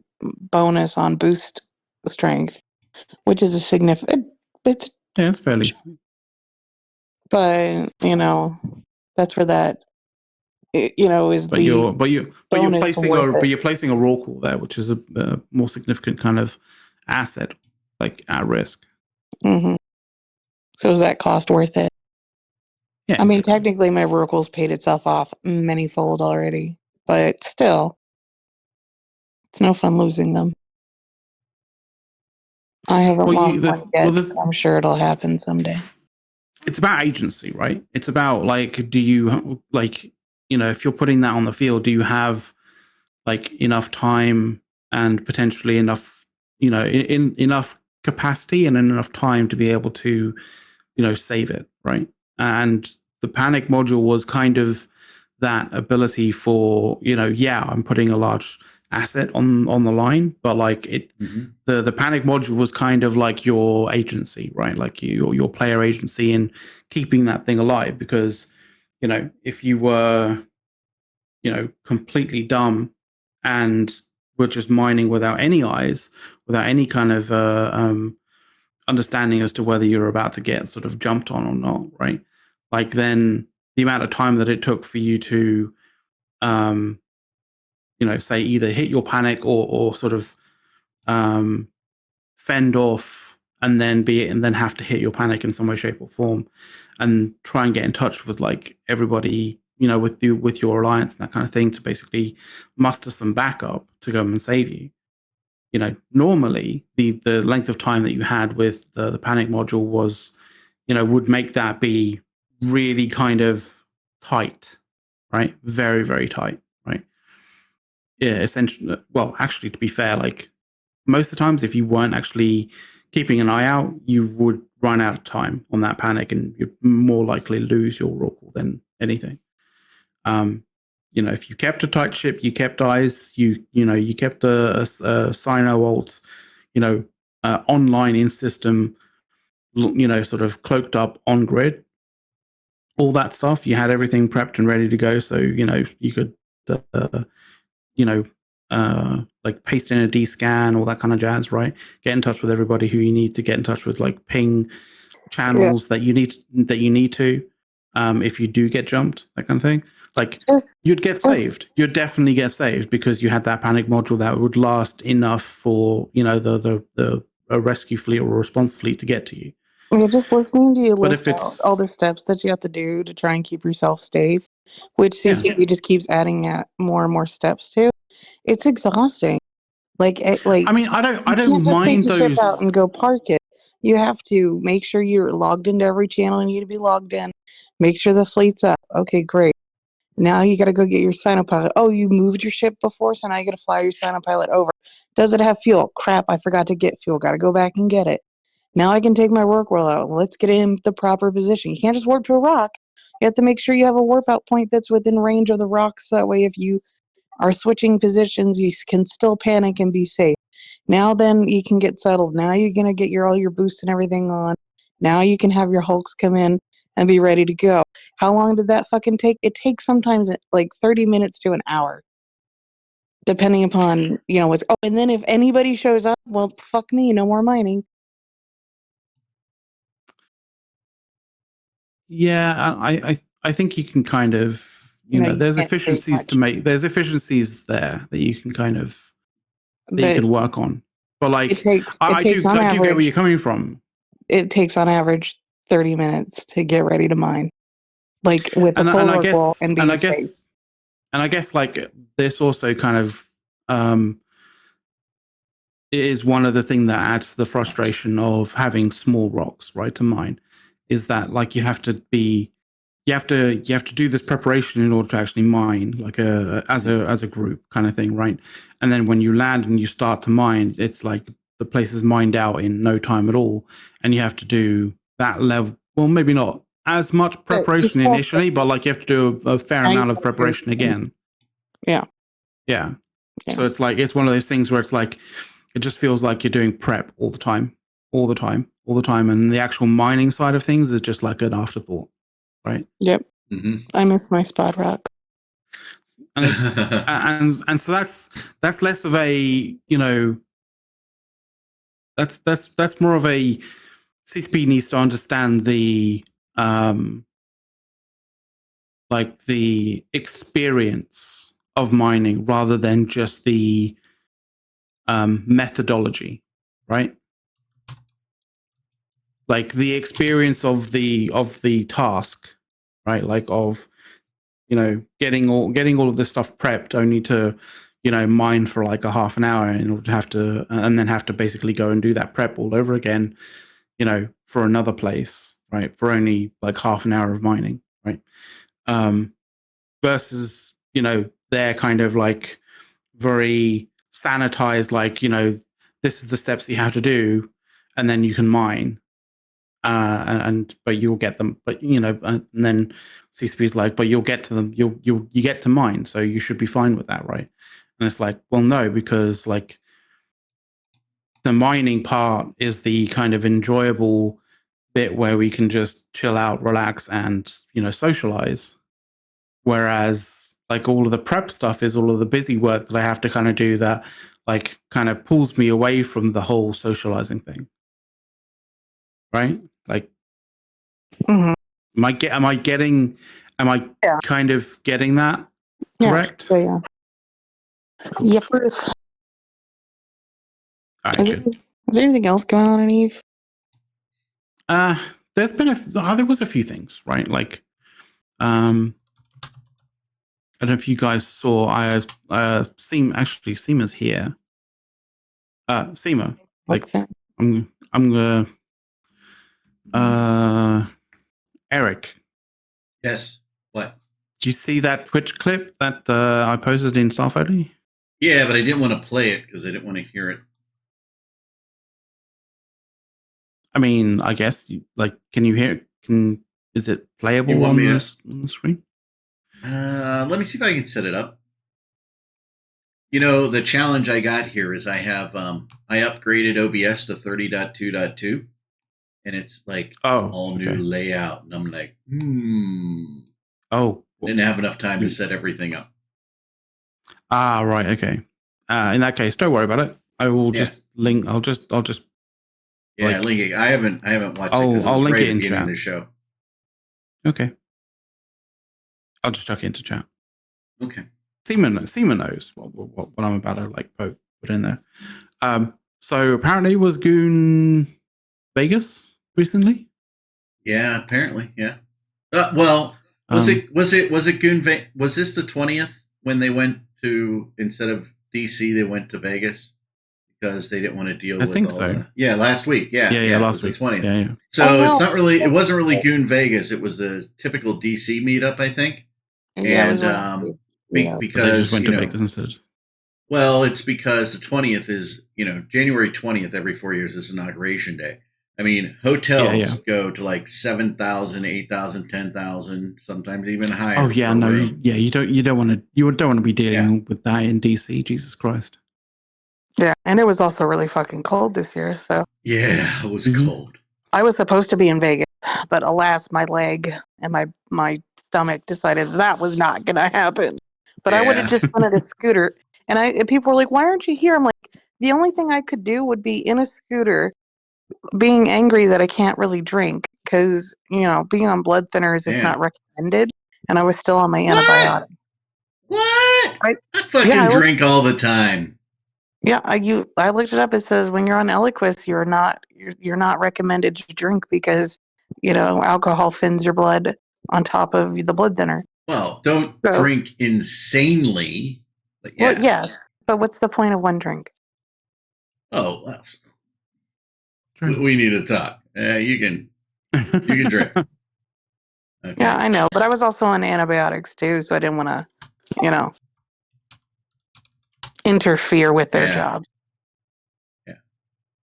bonus on boost strength, which is a significant. It's fairly. but that's where that is but the you're bonus worth it. you're placing a rock wall there, which is a more significant kind of asset, like at risk. Mm-hmm. So is that cost worth it? Yeah, I mean, technically, my Rorqual's paid itself off many-fold already, but still, it's no fun losing them. I haven't lost one yet. I'm sure it'll happen someday. It's about agency, right? It's about do you if you're putting that on the field, do you have enough time and potentially enough in enough capacity and enough time to be able to save it, right? And the panic module was kind of that ability for I'm putting a large asset on the line, but the panic module was kind of like your agency, right? Like your player agency in keeping that thing alive, because if you were completely dumb and were just mining without any eyes, without any kind of understanding as to whether you're about to get sort of jumped on or not, right? Then the amount of time that it took for you to say either hit your panic or sort of fend off and then have to hit your panic in some way, shape, or form, and try and get in touch with everybody with your alliance and that kind of thing to basically muster some backup to go and save you. Normally the length of time that you had with the panic module was would make that be really kind of tight, right? Very, very tight, right? Yeah, essentially. Well, actually, to be fair, most of the times, if you weren't actually keeping an eye out, you would run out of time on that panic, and you'd more likely lose your Rorqual than anything. If you kept a tight ship, you kept eyes, you kept a Sino alt, online in system, sort of cloaked up on grid, all that stuff. You had everything prepped and ready to go, so you could paste in a D-scan, all that kind of jazz, right? Get in touch with everybody who you need to get in touch with, ping channels that you need to, if you do get jumped, that kind of thing. You'd get saved. You'd definitely get saved because you had that panic module that would last enough for the rescue fleet or response fleet to get to you. You're just listening to you list out all the steps that you have to do to try and keep yourself safe, which CCP just keeps adding at more and more steps to. It's exhausting. I mean, I don't just mind take your ship out and go park it. You have to make sure you're logged into every channel you need to be logged in. Make sure the fleet's up. Okay, great. Now you got to go get your Sinopilot. Oh, you moved your ship before, so now you got to fly your Sinopilot over. Does it have fuel? Crap, I forgot to get fuel. Got to go back and get it. Now I can take my Rorqual out. Let's get in the proper position. You can't just warp to a rock. You have to make sure you have a warp out point that's within range of the rocks. That way, if you are switching positions, you can still panic and be safe. Now then you can get settled. Now you're going to get all your boosts and everything on. Now you can have your Hulks come in and be ready to go. How long did that fucking take? It takes sometimes 30 minutes to an hour. Depending upon, what's... Oh, and then if anybody shows up, well, fuck me, no more mining. Yeah, I think you can kind of, there's efficiencies to make. There's efficiencies there that you can kind of you can work on. But I do get where you're coming from. It takes on average 30 minutes to get ready to mine, with the full Rorqual and being safe. And I guess this also kind of is one of the things that adds to the frustration of having small rocks, right, to mine, is that you have to do this preparation in order to actually mine, as a group kind of thing, right? And then when you land and you start to mine, it's the place is mined out in no time at all, and you have to do that level. Well, maybe not as much preparation initially, but like you have to do a fair amount of preparation again. Yeah. So it's like, it's one of those things where it's like, it just feels like you're doing prep all the time. And the actual mining side of things is just like an afterthought, right? Yep. Mm-hmm. I miss my spot rock. And it's, and so that's less of a, that's more of a, CCP needs to understand the like the experience of mining rather than just the methodology, right? Like the experience of the task, right? Like of getting all of this stuff prepped, only to mine for like a half an hour in order to have to, and then have to basically go and do that prep all over again, for another place, right? For only like half an hour of mining, right? Versus they're kind of like very sanitized, like this is the steps that you have to do, and then you can mine. But you'll get them, but and then CCP's like, but you'll get to them, you get to mine, so you should be fine with that, right? And it's like, well, no, because like the mining part is the kind of enjoyable bit where we can just chill out, relax, and socialize. Whereas like all of the prep stuff is all of the busy work that I have to kind of do that like kind of pulls me away from the whole socializing thing, right? Like, am I kind of getting that correct? Yeah. Cool. Yep. All right, good. Is there anything else going on in Eve? There's been there was a few things, right? Like, I don't know if you guys saw. Seema's here. Seema, like, I'm gonna. Erik. Yes. What? Did you see that Twitch clip that I posted in Starfighter? Yeah, but I didn't want to play it because I didn't want to hear it. I mean, I guess can you hear it? Is it playable on the screen? Let me see if I can set it up. The challenge I got here is I have I upgraded OBS to 30.2.2, and it's like all new layout, and I'm like, didn't have enough time to set everything up. Right, okay. In that case, don't worry about it. I will just link. I'll just. Yeah, link it. I haven't watched it because it was link right it at in the beginning chat of the show. Okay. I'll just chuck it into chat. Okay. Seema knows what I'm about to like put in there. So apparently it was Goon Vegas recently. Yeah, apparently, yeah. Well, was it Goon Vegas? Was this the 20th when they went to, instead of DC, they went to Vegas because they didn't want to deal with think all so. last week. Yeah, last week. The 20th. Yeah. So it's not really. It wasn't really Goon Vegas. It was the typical DC meetup, I think. Yeah, and because they just went to Vegas instead. Well, it's because the 20th is January 20th every 4 years is Inauguration Day. I mean, hotels go to like 7,000, 8,000, 10,000, sometimes even higher. Oh yeah, no, you don't want to be dealing with that in DC. Jesus Christ. Yeah, and it was also really fucking cold this year. So yeah, it was cold. I was supposed to be in Vegas, but alas, my leg and my stomach decided that was not going to happen. But I would have just wanted a scooter, and people were like, "Why aren't you here?" I'm like, the only thing I could do would be in a scooter, being angry that I can't really drink because being on blood thinners, it's not recommended, and I was still on my antibiotic. What? I fucking drink all the time. Yeah, I looked it up. It says when you're on Eliquis, you're not recommended to drink because alcohol thins your blood on top of the blood thinner. Well, don't drink insanely. But yeah. Well, yes, but what's the point of one drink? Oh, well, we need to talk. You can drink. Okay. Yeah, I know, but I was also on antibiotics too, so I didn't want to, interfere with their job. Yeah.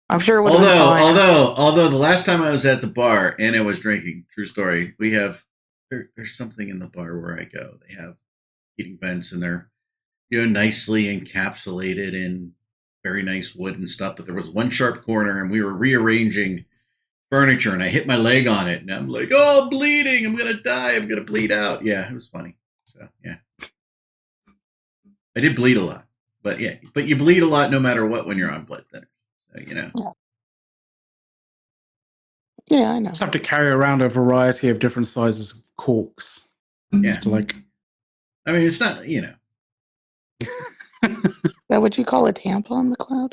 I'm sure it would have been fine. Although the last time I was at the bar and I was drinking, true story, we have there's something in the bar where I go. They have eating vents and they're nicely encapsulated in very nice wood and stuff. But there was one sharp corner and we were rearranging furniture and I hit my leg on it and I'm like, oh, I'm bleeding. I'm gonna die. I'm gonna bleed out. Yeah, it was funny. So yeah, I did bleed a lot, but you bleed a lot no matter what when you're on blood thinners. So, Yeah, I know. Just have to carry around a variety of different sizes of corks. Yeah. Just to like. I mean, it's not, Is that what you call a tampon, McLeod?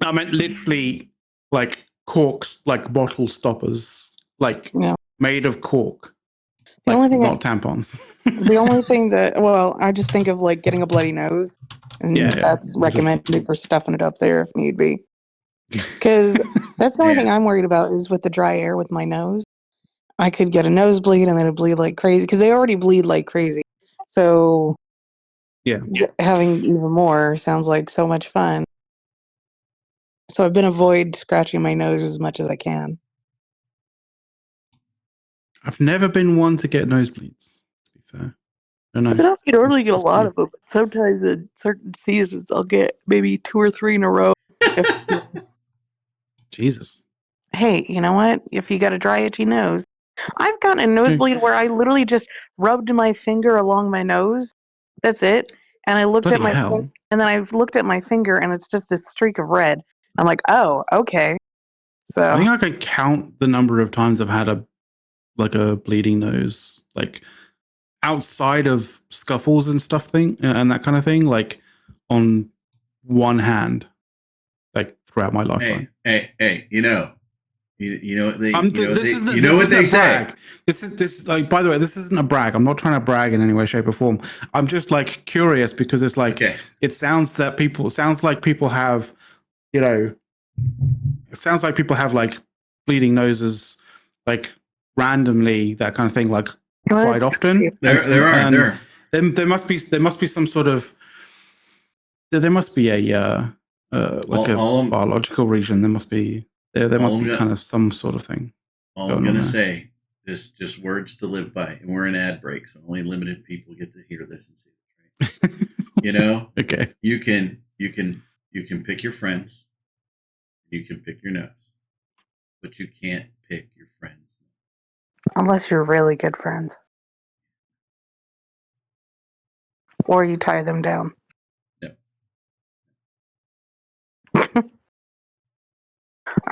I meant literally like corks, like bottle stoppers, like made of cork. The only thing not tampons. The only thing that, I just think of like getting a bloody nose, and that's recommended for stuffing it up there if need be. Because that's the only thing I'm worried about is with the dry air with my nose. I could get a nosebleed and then it'd bleed like crazy because they already bleed like crazy. So having even more sounds like so much fun. So I've been avoid scratching my nose as much as I can. I've never been one to get nosebleeds, to be fair. I don't know. You normally get a lot of them, but sometimes in certain seasons I'll get maybe 2 or 3 in a row. Jesus. Hey, you know what? If you got a dry, itchy nose, I've gotten a nosebleed where I literally just rubbed my finger along my nose. That's it. And I looked at my and then I looked at my finger and it's just a streak of red. I'm like, oh, okay. So I think I could count the number of times I've had a bleeding nose, like outside of scuffles and stuff and that kind of thing, like on one hand, like throughout my lifetime. Hey, you know what they say. This is like, by the way, this isn't a brag. I'm not trying to brag in any way, shape, or form. I'm just like curious because it's like it sounds like people have, it sounds like people have like bleeding noses, like randomly, that kind of thing, like quite often. There must be some sort of there must be a like a biological region. There must be kind of some sort of thing. All I'm gonna say is just words to live by, and we're in ad break, so only limited people get to hear this and see this, right? Okay. You can pick your friends, you can pick your nose, but you can't pick your friends unless you're really good friends, or you tie them down. No.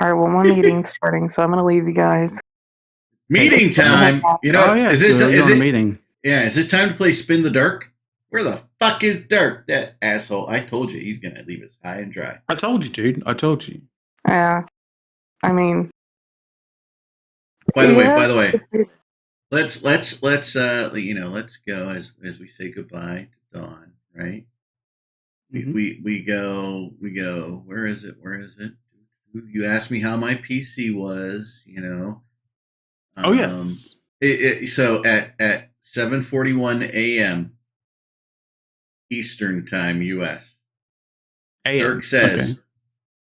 All right, well, my meeting's starting, so I'm going to leave you guys. Meeting time? Is it a meeting? Yeah, is it time to play Spin the Dirk? Where the fuck is Dirk? That asshole. I told you he's going to leave us high and dry. I told you, dude. I told you. Yeah. I mean. By the way, let's go as we say goodbye to Dawn, right? Mm-hmm. We go, where is it? You asked me how my PC was, oh yes. So at 7:41 a.m. Eastern Time, U.S. Dirk says,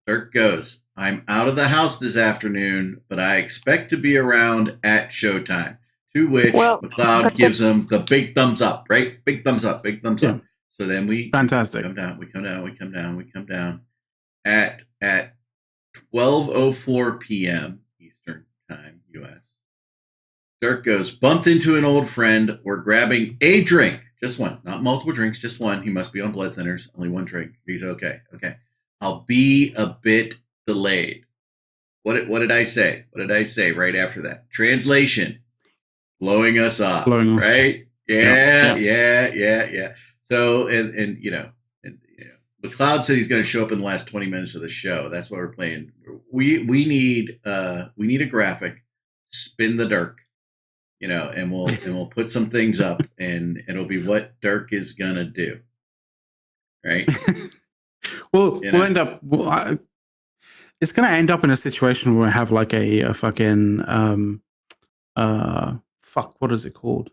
Dirk goes, I'm out of the house this afternoon, but I expect to be around at showtime. To which McLeod gives him the big thumbs up, right? Big thumbs up. So then we come down. At 12:04 p.m. Eastern Time, U.S. Dirk goes, bumped into an old friend. We're grabbing a drink. Just one. Not multiple drinks, just one. He must be on blood thinners. Only one drink. He's okay. Okay. I'll be a bit delayed. What did I say? What did I say right after that? Translation. Blowing us off. Right? Yeah. So, and McLeod said he's going to show up in the last 20 minutes of the show. That's what we're playing. We need a graphic. Spin the Dirk. And we'll put some things up, and it'll be what Dirk is gonna do, right? We'll end up. It's gonna end up in a situation where we have like a fucking fuck. What is it called?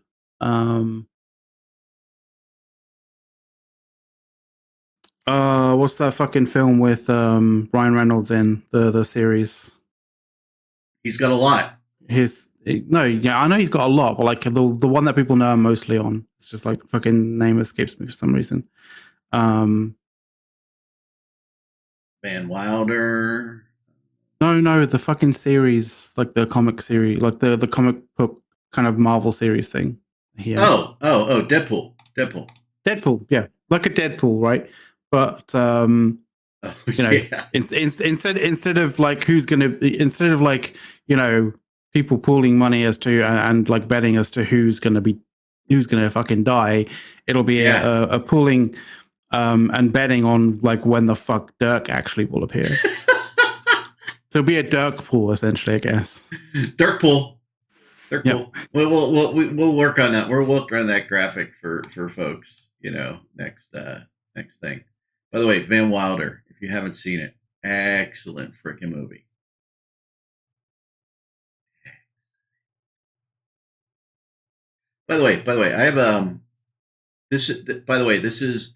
What's that fucking film with Ryan Reynolds in the series? He's got a lot. I know he's got a lot, but like the one that people know him mostly on. It's just like the fucking name escapes me for some reason. Van Wilder. No, the fucking series, like the comic series, like the comic book kind of Marvel series thing. Oh, Deadpool. Deadpool, yeah, like a Deadpool, right? But instead of like instead of like people pooling money as to and like betting as to who's gonna fucking die, it'll be a pooling and betting on like when the fuck Dirk actually will appear. So it'll be a Dirk pool essentially, I guess. Dirk pool. We'll work on that. We'll work on that graphic for folks. Next thing. By the way, Van Wilder, if you haven't seen it, excellent freaking movie. By the way, I have this. By the way, this is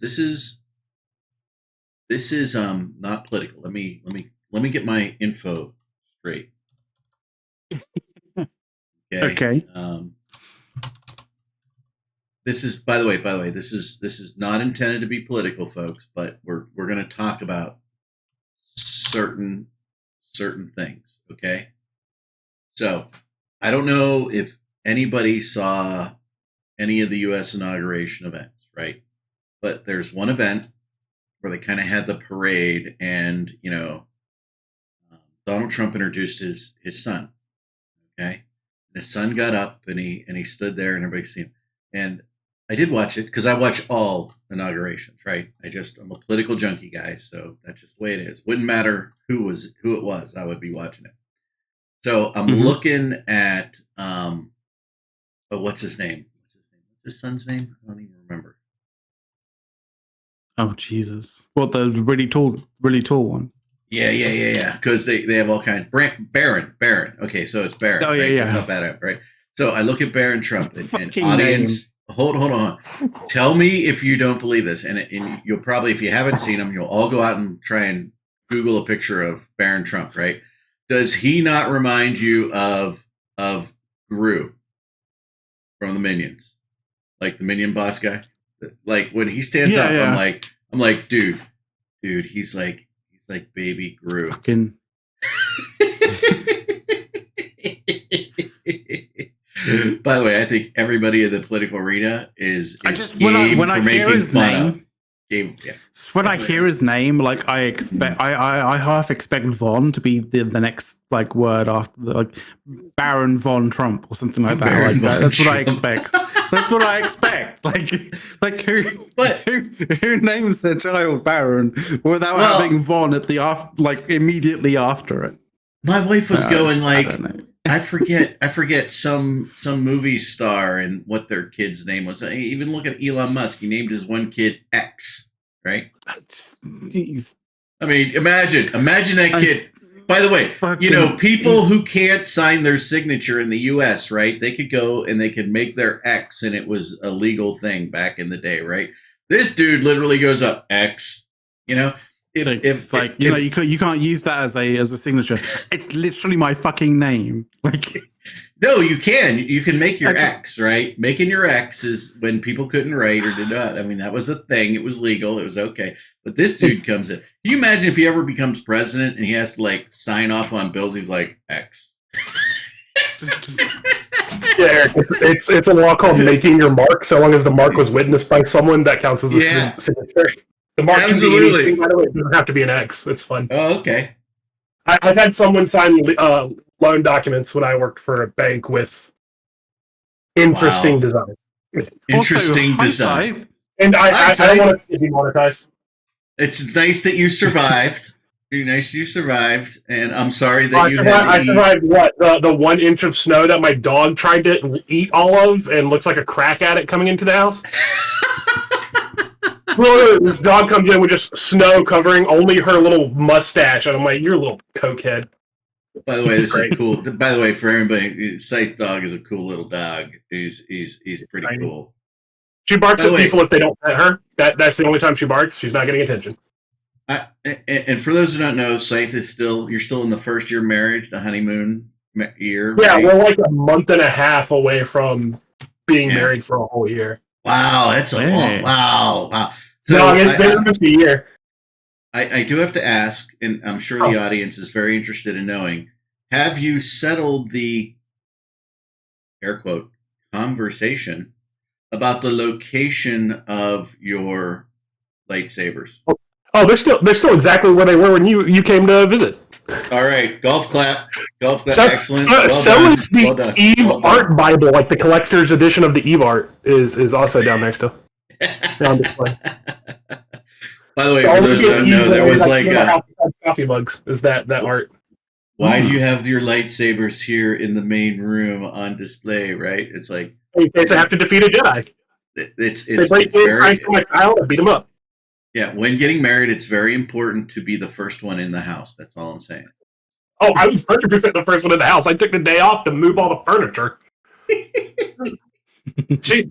not political. Let me get my info straight. Okay. This is, by the way, this is not intended to be political, folks, but we're going to talk about certain things. Okay. So I don't know if anybody saw any of the U.S. inauguration events, right? But there's one event where they kind of had the parade, and Donald Trump introduced his son. Okay, and his son got up and he stood there, and everybody seen him. And I did watch it because I watch all inaugurations, right? I'm a political junkie, guys, so that's just the way it is. Wouldn't matter who it was, I would be watching it. So I'm looking at what's his name? What's his son's name? I don't even remember. Oh Jesus! What, the really tall one? Yeah. Because they have all kinds. Barron. Okay, so it's Barron. Oh yeah, right? yeah. That's how bad I am, right? So I look at Barron Trump and Name. audience. Hold on. Tell me if you don't believe this, and you'll probably, if you haven't seen him, you'll all go out and try and Google a picture of Barron Trump, right? Does he not remind you of Gru from the Minions, like the Minion boss guy? Like when he stands up, I'm like, dude, he's like baby Gru. Fucking. By the way, I think everybody in the political arena is when I hear his name, when I hear his name, like I half expect Von to be the next like word after like Baron Von Trump or something like that. That's what I expect. That's what I expect. Like who names their child Baron without having Von at the immediately after it? My wife was going like, I forget some movie star and what their kid's name was. Even look at Elon Musk. He named his one kid X, right? I mean, imagine that kid. By the way, people who can't sign their signature in the U.S., right? They could go and they could make their X, and it was a legal thing back in the day, right? This dude literally goes up X, you can't use that as a signature. It's literally my fucking name. Like, no, you can. You can make your X, right? Making your X is when people couldn't write or did not. I mean, that was a thing. It was legal. It was okay. But this dude comes in. Can you imagine if he ever becomes president and he has to like sign off on bills? He's like X. Yeah, it's a law called making your mark. So long as the mark was witnessed by someone, that counts as a signature. The mark can be anything, by the way. It doesn't have to be an X. It's fun. Oh, okay. I've had someone sign loan documents when I worked for a bank with interesting design. Interesting design. And I don't want to be monetized. It's nice that you survived. Nice you survived, and I'm sorry that I survived what? The 1 inch of snow that my dog tried to eat all of and looks like a crack addict coming into the house. This dog comes in with just snow covering only her little mustache, and I'm like, "You're a little cokehead." By the way, this is cool. By the way, for everybody, Scythe dog is a cool little dog. He's pretty cool. She barks at people if they don't pet her. That's the only time she barks. She's not getting attention. And for those who don't know, Scythe is you're still in the first year of marriage, the honeymoon year. Yeah, right? we're like a month and a half away from being married for a whole year. Wow, that's a long. Wow. So no, it's been almost a year. I do have to ask, and I'm sure the audience is very interested in knowing: have you settled the air quote conversation about the location of your lightsabers? Oh, they're still exactly where they were when you came to visit. All right, golf clap. Excellent. So is the Eve Art Bible, like the collector's edition of the Eve Art, is also down there still. On display. By the way, for those who don't know, there was like coffee mugs. Is that art? Why do you have your lightsabers here in the main room on display? Right? It's like they have to defeat a Jedi. It's very to beat them up. Yeah, when getting married, it's very important to be the first one in the house. That's all I'm saying. Oh, I was 100% the first one in the house. I took the day off to move all the furniture.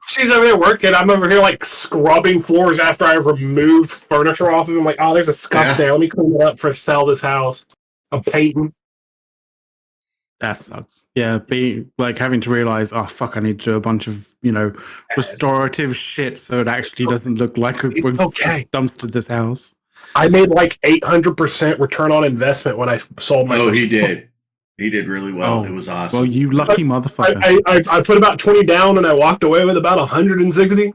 She's over there working. I'm over here like scrubbing floors after I removed furniture off of them. I'm like, oh, there's a scuff there. Let me clean it up for sell this house. I'm painting. That sucks. Yeah, having to realize, oh fuck, I need to do a bunch of restorative shit so it actually doesn't look like we've dumpstered this house. I made like 800% return on investment when I sold my. Oh, he did. He did really well. It was awesome. Well, you lucky motherfucker. I put about 20 down and I walked away with about 160.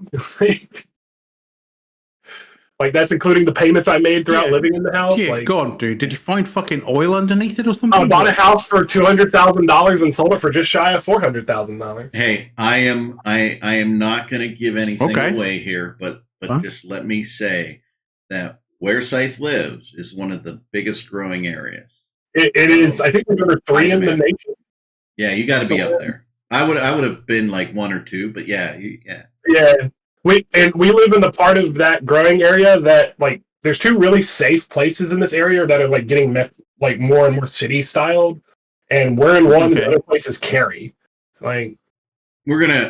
Like, that's including the payments I made throughout living in the house. Yeah, like, go on, dude. Did you find fucking oil underneath it or something? I bought a house for $200,000 and sold it for just shy of $400,000. Hey, I am not going to give anything away here, but just let me say that where Scythe lives is one of the biggest growing areas. It is. I think we're number 3 in the nation. Yeah, you got to be up there. I would have been like 1 or 2, but yeah. We live in the part of that growing area that like there's 2 really safe places in this area that are like getting like more and more city styled, and we're in one. The other place is Cary. Like we're gonna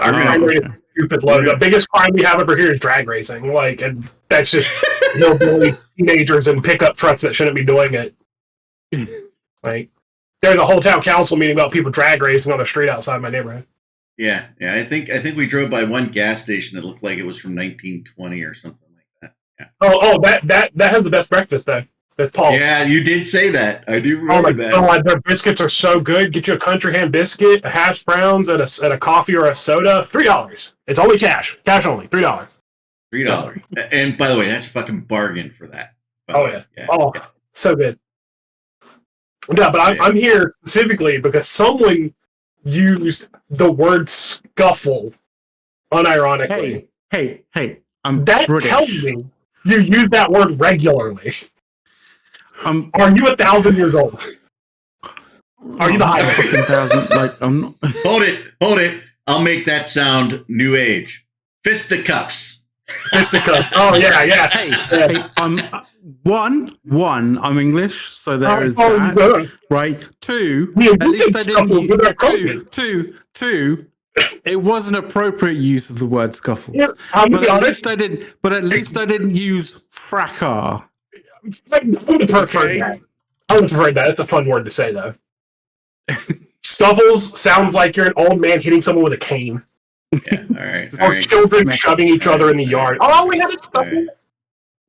stupid low. The biggest crime we have over here is drag racing. Like, and that's just hillbilly teenagers in pickup trucks that shouldn't be doing it. Like, there's a whole town council meeting about people drag racing on the street outside my neighborhood. Yeah. I think we drove by one gas station that looked like it was from 1920 or something like that. Yeah. Oh, that has the best breakfast though. That's Paul's. Yeah, you did say that. I do remember that. God, their biscuits are so good. Get you a country ham biscuit, a hash browns, and a coffee or a soda. $3. It's only cash only. $3. $3. And by the way, that's fucking bargain for that. Yeah. So good. Yeah, but I'm here specifically because someone used the word scuffle unironically. Hey, I'm that British. Tells me you use that word regularly. Are you 1,000 years old? Are you the highest? 1,000? Like, I'm not. Hold it. I'll make that sound new age. Fisticuffs. Fisticuffs. Oh yeah. Hey, one, I'm English, so there is that. Good. Right. 2, at least I didn't use two. It was an appropriate use of the word scuffle. Yeah, but at least I didn't use fracas. I would prefer that. It's a fun word to say though. Scuffles sounds like you're an old man hitting someone with a cane. Yeah, all right. Or children shoving each other in the yard. Oh, we had a scuffle. Right.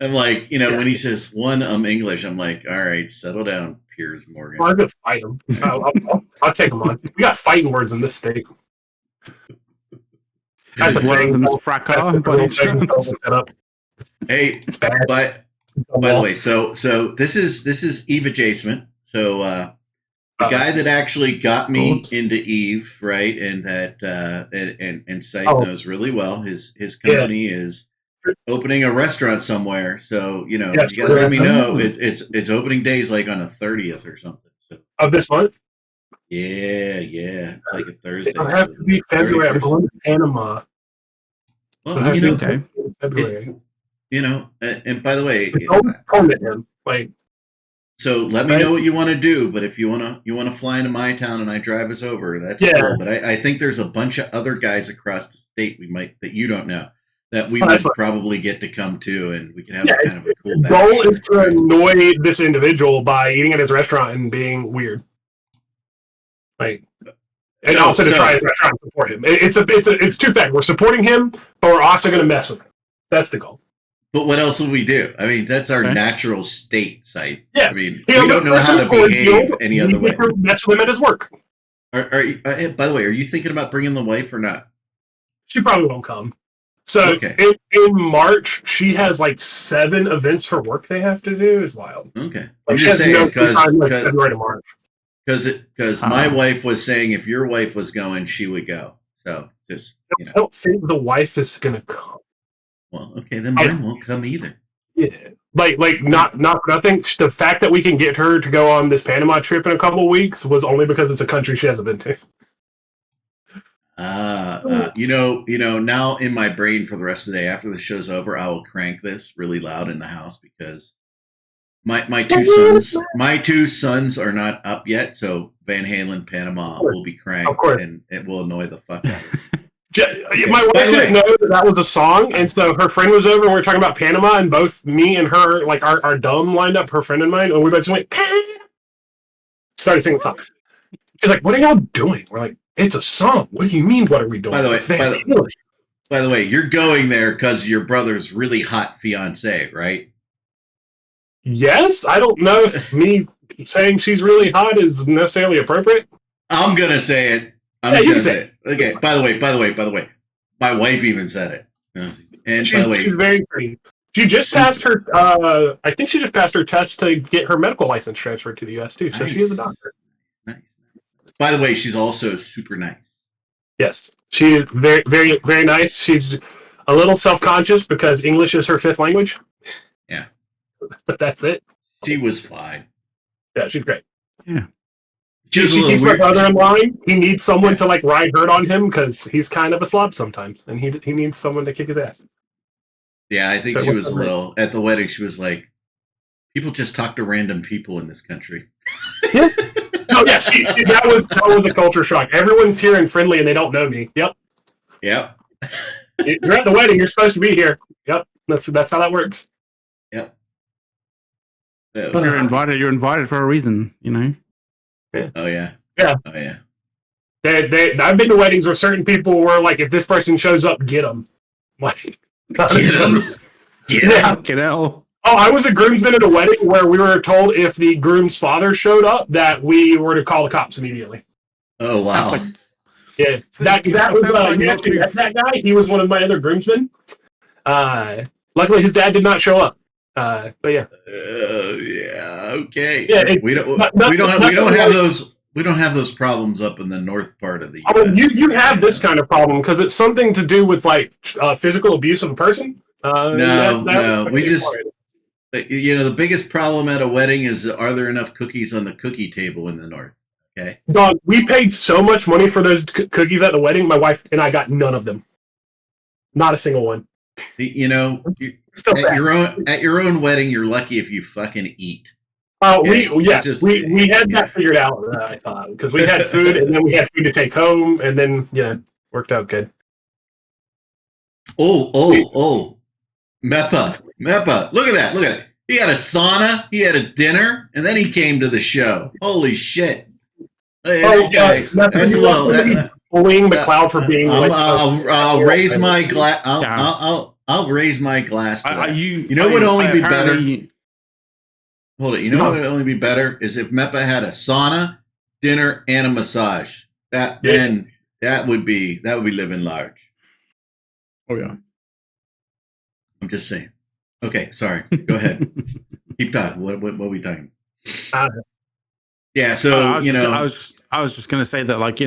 I'm like, when he says one, English, I'm like, all right, settle down, Piers Morgan. Well, I'm going to fight him. I'll take him on. We got fighting words in this state. That's one of them is fracas. Hey, it's bad. By the way, so this is Eve adjacent. So the guy that actually got me into Eve, right, and that and Scythe knows really well. His company is opening a restaurant somewhere. So you gotta let me know. It's opening days like on the 30th or something. So. Of this month. Yeah. It's like a Thursday. It'll have to be February. I'm going to Panama. Well, February. And by the way, so let me know what you want to do. But if you want to fly into my town and I drive us over, that's cool. But I think there's a bunch of other guys across the state that you don't know. that we would probably get to come to, and we can have kind of a cool. The goal is to annoy this individual by eating at his restaurant and being weird, like, and also to try his restaurant and support him. It's two factors. We're supporting him, but we're also going to mess with him. That's the goal. But what else will we do? I mean, that's our natural state, Scythe. Yeah. I mean, we don't know how to behave any other way. Mess with him at his work. Are you, by the way, are you thinking about bringing the wife or not? She probably won't come. So in March, she has like 7 events for work they have to do. It's wild. Okay. I'm just saying because February to March. Because my wife was saying if your wife was going, she would go. So just I don't think the wife is going to come. Well, okay, then mine won't come either. Yeah, like not nothing. The fact that we can get her to go on this Panama trip in a couple of weeks was only because it's a country she hasn't been to. Now in my brain for the rest of the day after the show's over, I will crank this really loud in the house because my two sons are not up yet, so Van Halen Panama will be cranked and it will annoy the fuck out of me. My wife didn't know that was a song, and so her friend was over and we were talking about Panama, and both me and her, like our dome lined up, her friend and mine, and we both just went, started singing the song. She's like, "What are y'all doing?" We're like, "It's a song. What do you mean, what are we doing?" By the way, you're going there because your brother's really hot fiance, right? Yes, I don't know if me saying she's really hot is necessarily appropriate. I'm gonna say it. I'm gonna say it. Okay. By the way, my wife even said it. And by the way, she's very pretty. She just passed her. I think she just passed her test to get her medical license transferred to the U.S. too. So she is a doctor. Nice. By the way, she's also super nice. Yes, she is very, very, very nice. She's a little self-conscious because English is her 5th language. Yeah, but that's it. She was fine. Yeah, she's great. Yeah. She keeps my brother in line. He needs someone to like ride herd on him because he's kind of a slob sometimes, and he needs someone to kick his ass. Yeah, I think she was a little at the wedding. She was like, "People just talk to random people in this country." Yeah. Oh yeah, that was a culture shock. Everyone's here and friendly, and they don't know me. Yep. Yep. You're at the wedding. You're supposed to be here. Yep. That's how that works. Yep. If you're invited for a reason, you know. Yeah. Oh yeah. Yeah. Oh yeah. I've been to weddings where certain people were like, if this person shows up, get them. Like, get them. Fucking hell. Oh, I was a groomsman at a wedding where we were told if the groom's father showed up that we were to call the cops immediately. Oh wow. That guy. He was one of my other groomsmen. Luckily, his dad did not show up. But yeah. Yeah. Okay. Yeah. We don't have those problems up in the north part of the US. Oh, you have this kind of problem because it's something to do with like physical abuse of a person. No. We just. The biggest problem at a wedding is, are there enough cookies on the cookie table in the north? Okay. Dog, we paid so much money for those cookies at the wedding. My wife and I got none of them. Not a single one. At your own wedding, you're lucky if you fucking eat. Oh, we had that figured out. I thought because we had food and then we had food to take home, and then worked out good. Oh. Meppa, look at that. He had a sauna, he had a dinner, and then he came to the show. Holy shit. That's bullying McLeod for being I'll raise my glass. I'll raise my glass. You know what would only be better? Hold it. You know what would only be better is if Meppa had a sauna, dinner, and a massage. Then that would be living large. Oh yeah. I'm just saying. Okay, sorry. Go ahead. Keep talking. What are we talking? Yeah. So I was just going to say that, like,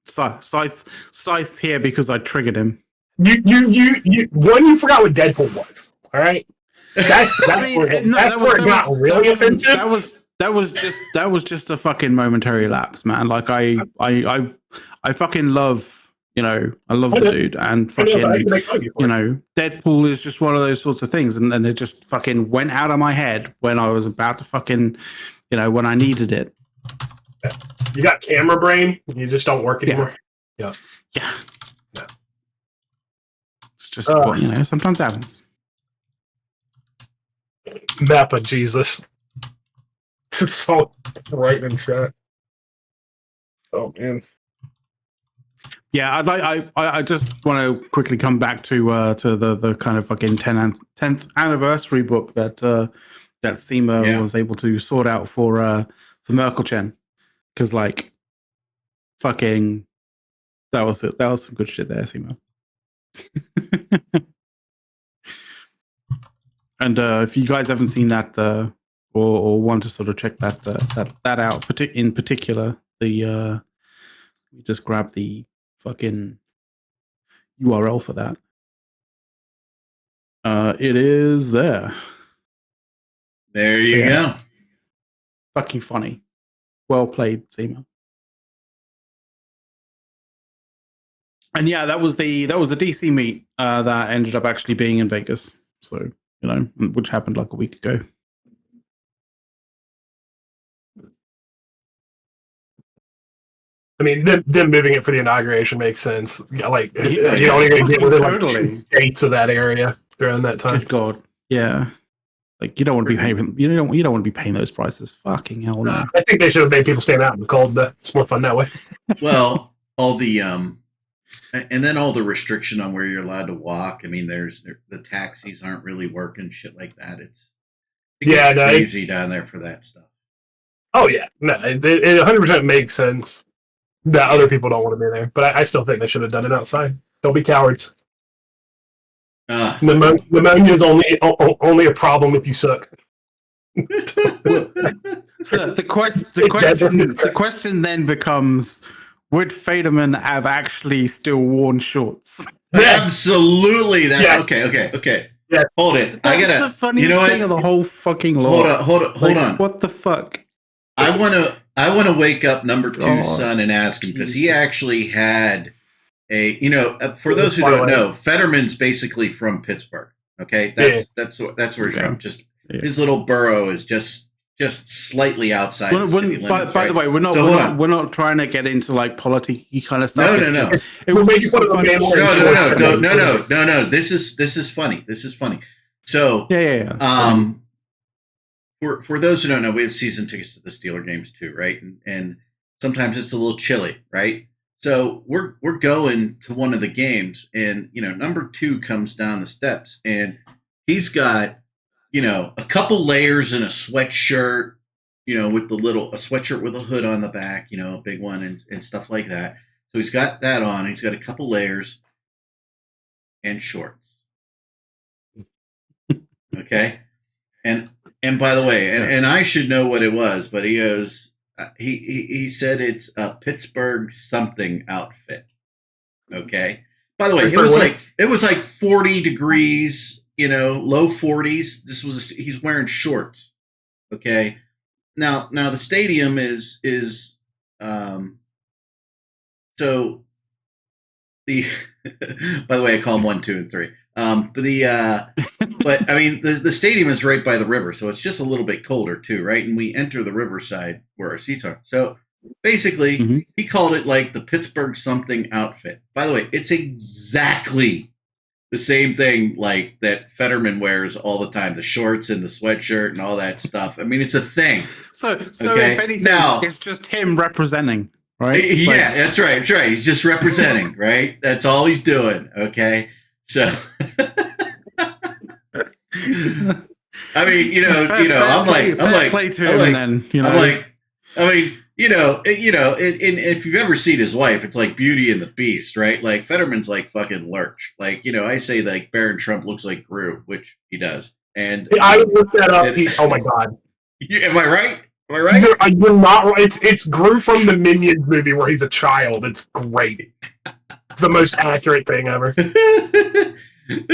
Scythe's here because I triggered him. You forgot what Deadpool was. All right. That's where it got really offensive. That was just a fucking momentary lapse, man. Like I fucking love. I love the dude, and fucking, Deadpool is just one of those sorts of things, and it just fucking went out of my head when I was about to fucking, when I needed it. You got camera brain, you just don't work anymore. Yeah. It's just what, you know, sometimes happens. Mappa Jesus. It's so right in chat. Oh man. Yeah, I just want to quickly come back to the kind of fucking 10th anniversary book that SEMA was able to sort out for Merkelchen, because like fucking that was some good shit there, SEMA. And if you guys haven't seen that or want to sort of check that out, in particular, the just grab the fucking URL for that. It is there. There you go. Fucking funny. Well played, SEMA. And yeah, that was the DC meet that ended up actually being in Vegas. So, you know, which happened like a week ago. I mean, them moving it for the inauguration makes sense. Like, you're only going to get within like 2 states of that area during that time. Good God, yeah. Like, you don't want to be paying. You don't want to be paying those prices. Fucking hell, no. I think they should have made people stand out in the cold. It's more fun that way. Well, all the and then all the restriction on where you're allowed to walk. I mean, the taxis aren't really working, shit like that. It gets crazy down there for that stuff. Oh yeah, no, it 100% makes sense that other people don't want to be there, but I still think they should have done it outside. Don't be cowards. Pneumonia is only a problem if you suck. So the question then becomes: would Federman have actually still worn shorts? Absolutely. Okay. Yeah. Hold it. That's the funniest thing of the whole fucking law. Hold on. What the fuck? I want to wake up number two's son and ask him, because he actually had for those who don't know, Fetterman's basically from Pittsburgh. Okay, that's where he's from. Just his little borough is just slightly outside the city limits. By the way, we're not trying to get into like politics-y kind of stuff. No. It was just so funny. No. This is funny. So For those who don't know, we have season tickets to the Steeler games too, right? And sometimes it's a little chilly, right? So we're going to one of the games, and number 2 comes down the steps, and he's got a couple layers in a sweatshirt, with a sweatshirt with a hood on the back, a big one and stuff like that. So he's got that on. He's got a couple layers and shorts. Okay, and by the way, and I should know what it was, but he goes. He said it's a Pittsburgh something outfit. Okay. By the way, it was like 40 degrees, low 40s. He's wearing shorts. Okay. Now the stadium is so the by the way, I call them 1, 2, and 3. But I mean, the stadium is right by the river, so it's just a little bit colder too, right? And we enter the riverside where our seats are. So basically, he called it like the Pittsburgh something outfit. By the way, it's exactly the same thing like that Fetterman wears all the time: the shorts and the sweatshirt and all that stuff. I mean, it's a thing. So if anything, it's just him representing, right? Yeah, that's right. That's right. He's just representing, right? That's all he's doing. Okay. So, I mean, if you've ever seen his wife, it's like Beauty and the Beast, right? Like Fetterman's like fucking Lurch. Like, I say like Baron Trump looks like Gru, which he does. And I looked that up. Oh my God. Am I right? Am I right? You're not right. It's Gru from the Minions movie where he's a child. It's great. It's the most accurate thing ever.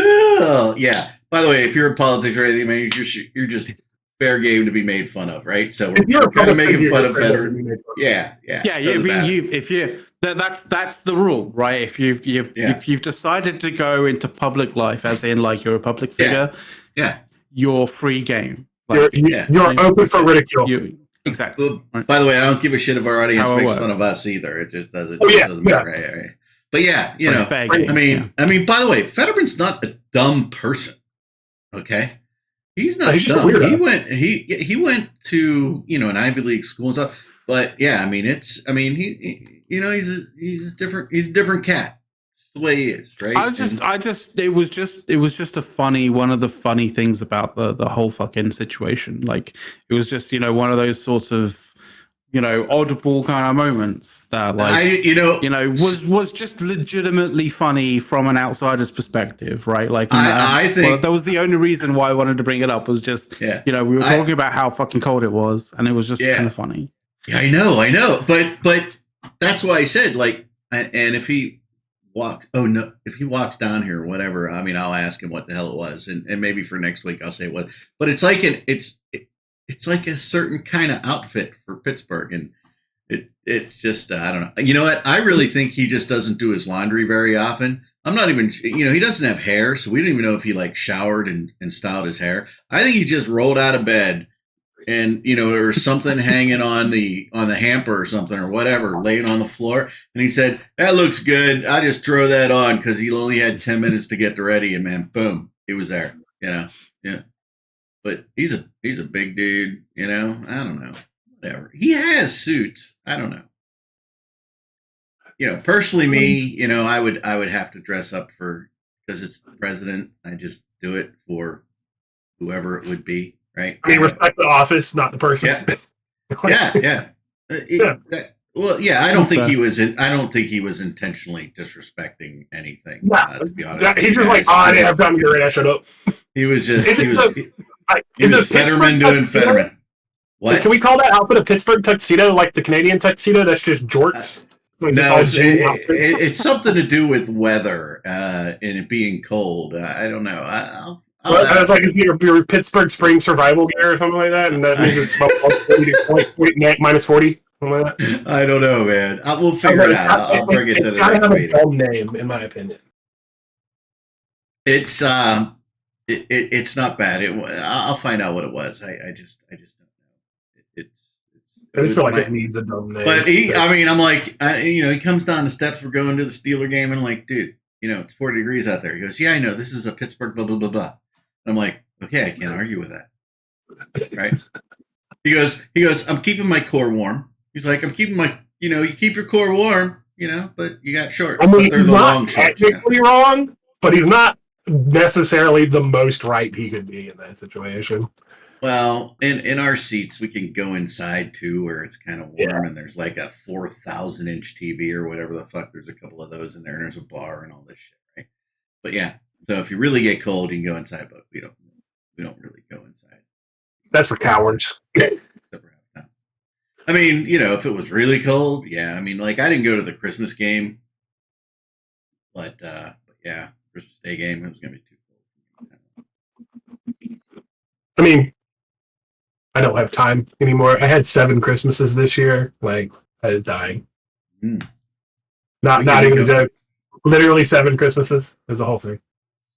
Oh, yeah. By the way, if you're in politics or anything, man, you're just fair game to be made fun of, right? So we're kind of making fun of Federer. Yeah. That's the rule, right? If you've decided to go into public life, as in like you're a public figure, you're free game. Like, you're open for ridicule. Exactly. Well, by the way, I don't give a shit if our audience makes fun of us either. It just doesn't matter. Right? But yeah, you know, I mean, by the way, Fetterman's not a dumb person. Okay, he's not dumb. He went to, you know, an Ivy League school and stuff. But yeah, I mean, he you know, he's a different cat. It's the way he is, right? It was just a funny, one of the funny things about the whole fucking situation. Like, it was just, you know, one of those sorts of, you know, audible kind of moments that, like, was just legitimately funny from an outsider's perspective, right? Like, I think that was the only reason why I wanted to bring it up, was just, you know, we were talking about how fucking cold it was, and it was just kind of funny. Yeah, I know, but that's why I said, like, and if he walks down here or whatever, I mean, I'll ask him what the hell it was, and maybe for next week I'll say what. But it's like it's like a certain kind of outfit for Pittsburgh, and it's just I don't know. You know what? I really think he just doesn't do his laundry very often. I'm not even, you know, he doesn't have hair, so we don't even know if he like showered and styled his hair. I think he just rolled out of bed, and, you know, there was something hanging on the hamper or something or whatever, laying on the floor, and he said, "That looks good. I just throw that on," because he only had 10 minutes to get ready, and man, boom, he was there. You know, yeah. But he's a big dude, you know. I don't know, whatever. He has suits. I don't know. You know, personally, me, you know, I would have to dress up because it's the president. I just do it for whoever it would be. Right. I mean, respect the office, not the person. Yeah. Well, yeah. I don't think he was intentionally disrespecting anything. To be honest, he's just like, I didn't have time to get ready. I shut up. He was just. Is it Fetterman doing Fetterman? What? Can we call that outfit a Pittsburgh tuxedo, like the Canadian tuxedo? That's just jorts. No, it's something to do with weather and it being cold. I don't know. It's like your Pittsburgh spring survival gear or something like that, and that means it's about 40, minus 40, something like that. I don't know, man. We'll figure it out. I'll bring it to the next meeting. It's got to have a dumb name, in my opinion. It's it's not bad. I'll find out what it was. I just don't know. I just feel like it needs a dumb name. But I'm like, you know, he comes down the steps. We're going to the Steeler game, and I'm like, dude, you know, it's 40 degrees out there. He goes, yeah, I know. This is a Pittsburgh blah blah blah blah. I'm like, okay, I can't argue with that, right? He goes, I'm keeping my core warm. He's like, I'm keeping my, you know, you keep your core warm, you know, but you got shorts. I mean, they're the long shorts. Technically wrong, but he's not necessarily the most right he could be in that situation. Well, in our seats, we can go inside too, where it's kind of warm, and there's like a 4,000-inch TV or whatever the fuck. There's a couple of those in there, and there's a bar and all this shit, right? But yeah. So if you really get cold, you can go inside, but we don't really go inside. That's for cowards. I mean, you know, if it was really cold, yeah. I mean, like, I didn't go to the Christmas game, but yeah, Christmas Day game, it was gonna be too cold. I mean, I don't have time anymore. I had 7 Christmases this year. Like, I was dying. Not even a joke. Literally 7 Christmases. There's the whole thing.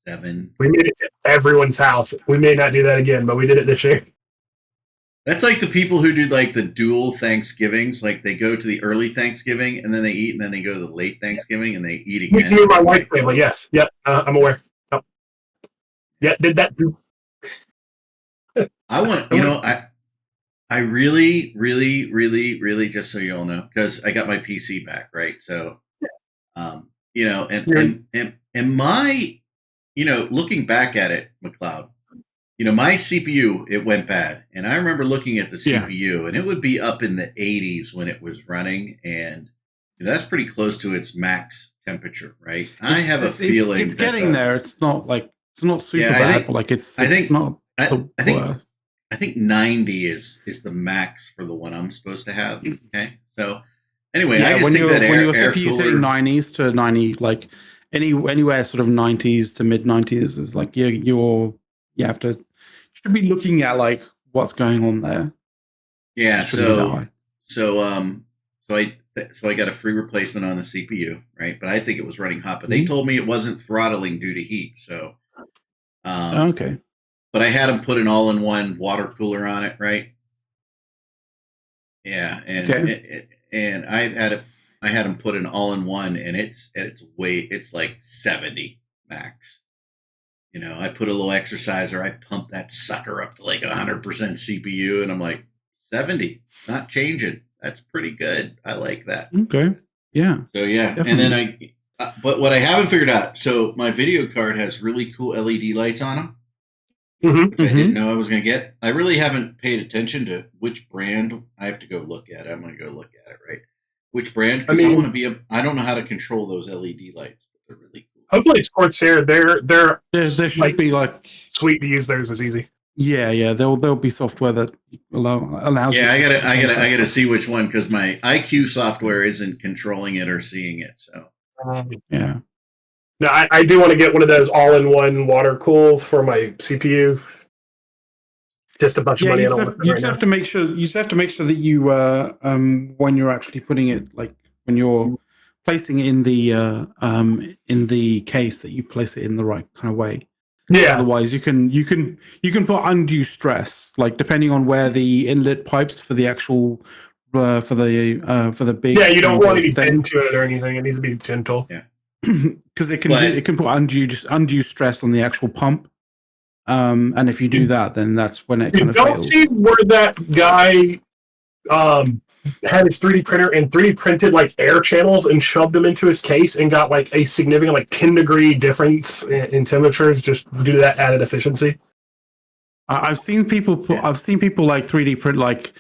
7. We made it to everyone's house. We may not do that again, but we did it this year. That's like the people who do like the dual Thanksgivings. Like they go to the early Thanksgiving and then they eat, and then they go to the late Thanksgiving and they eat again. Me and my wife family, yes. Yep, I'm aware. Oh. Yeah, did that too. I want, you know, I really, really, really, really, just so you all know, because I got my PC back, right? So, you know, and my, you know, looking back at it, McLeod, you know, my CPU, it went bad. And I remember looking at the CPU and it would be up in the 80s when it was running. And you know, that's pretty close to its max temperature, right? I have a feeling it's getting there. It's not like, it's not super bad, but like I think 90 is the max for the one I'm supposed to have. Okay. So anyway, I just think that when your CPU is hitting 90s to 90, like anywhere sort of 90s to mid 90s is like you should be looking at like what's going on there. Yeah. So I got a free replacement on the CPU, right? But I think it was running hot. But they told me it wasn't throttling due to heat. So okay. But I had them put an all-in-one water cooler on it, right? Yeah, and and I've I had them put an all-in-one, and it's like 70 max. You know, I put a little exerciser, I pump that sucker up to like 100% CPU, and I'm like 70, not changing. That's pretty good. I like that. Okay. Yeah. So yeah, Definitely. and then but what I haven't figured out. So my video card has really cool LED lights on them. Which I didn't know I was going to get. I really haven't paid attention to which brand. I have to go look at it. I'm going to go look at it, right? Which brand? Because I want to be I don't know how to control those LED lights, but they're really cool. Hopefully it's Corsair. There should be like sweet to use. Theirs is easy. Yeah. There'll be software that allows. Yeah, I gotta see which one, because my IQ software isn't controlling it or seeing it. So yeah. No, I do want to get one of those all-in-one water cool for my CPU. Just a bunch of money. You just have to make sure. You just have to make sure that you, when you're actually putting it, like when you're placing it in the case, that you place it in the right kind of way. Yeah. Otherwise, you can put undue stress, like depending on where the inlet pipes for the actual for the big. Yeah, you don't want any bend to it or anything. It needs to be gentle. Yeah. Because it can put undue stress on the actual pump, and if you do that, then that's when it kind of fails. See where that guy had his 3D printer and 3D printed like air channels and shoved them into his case and got like a significant 10-degree difference in temperatures just due to that added efficiency. I've seen people like 3D print like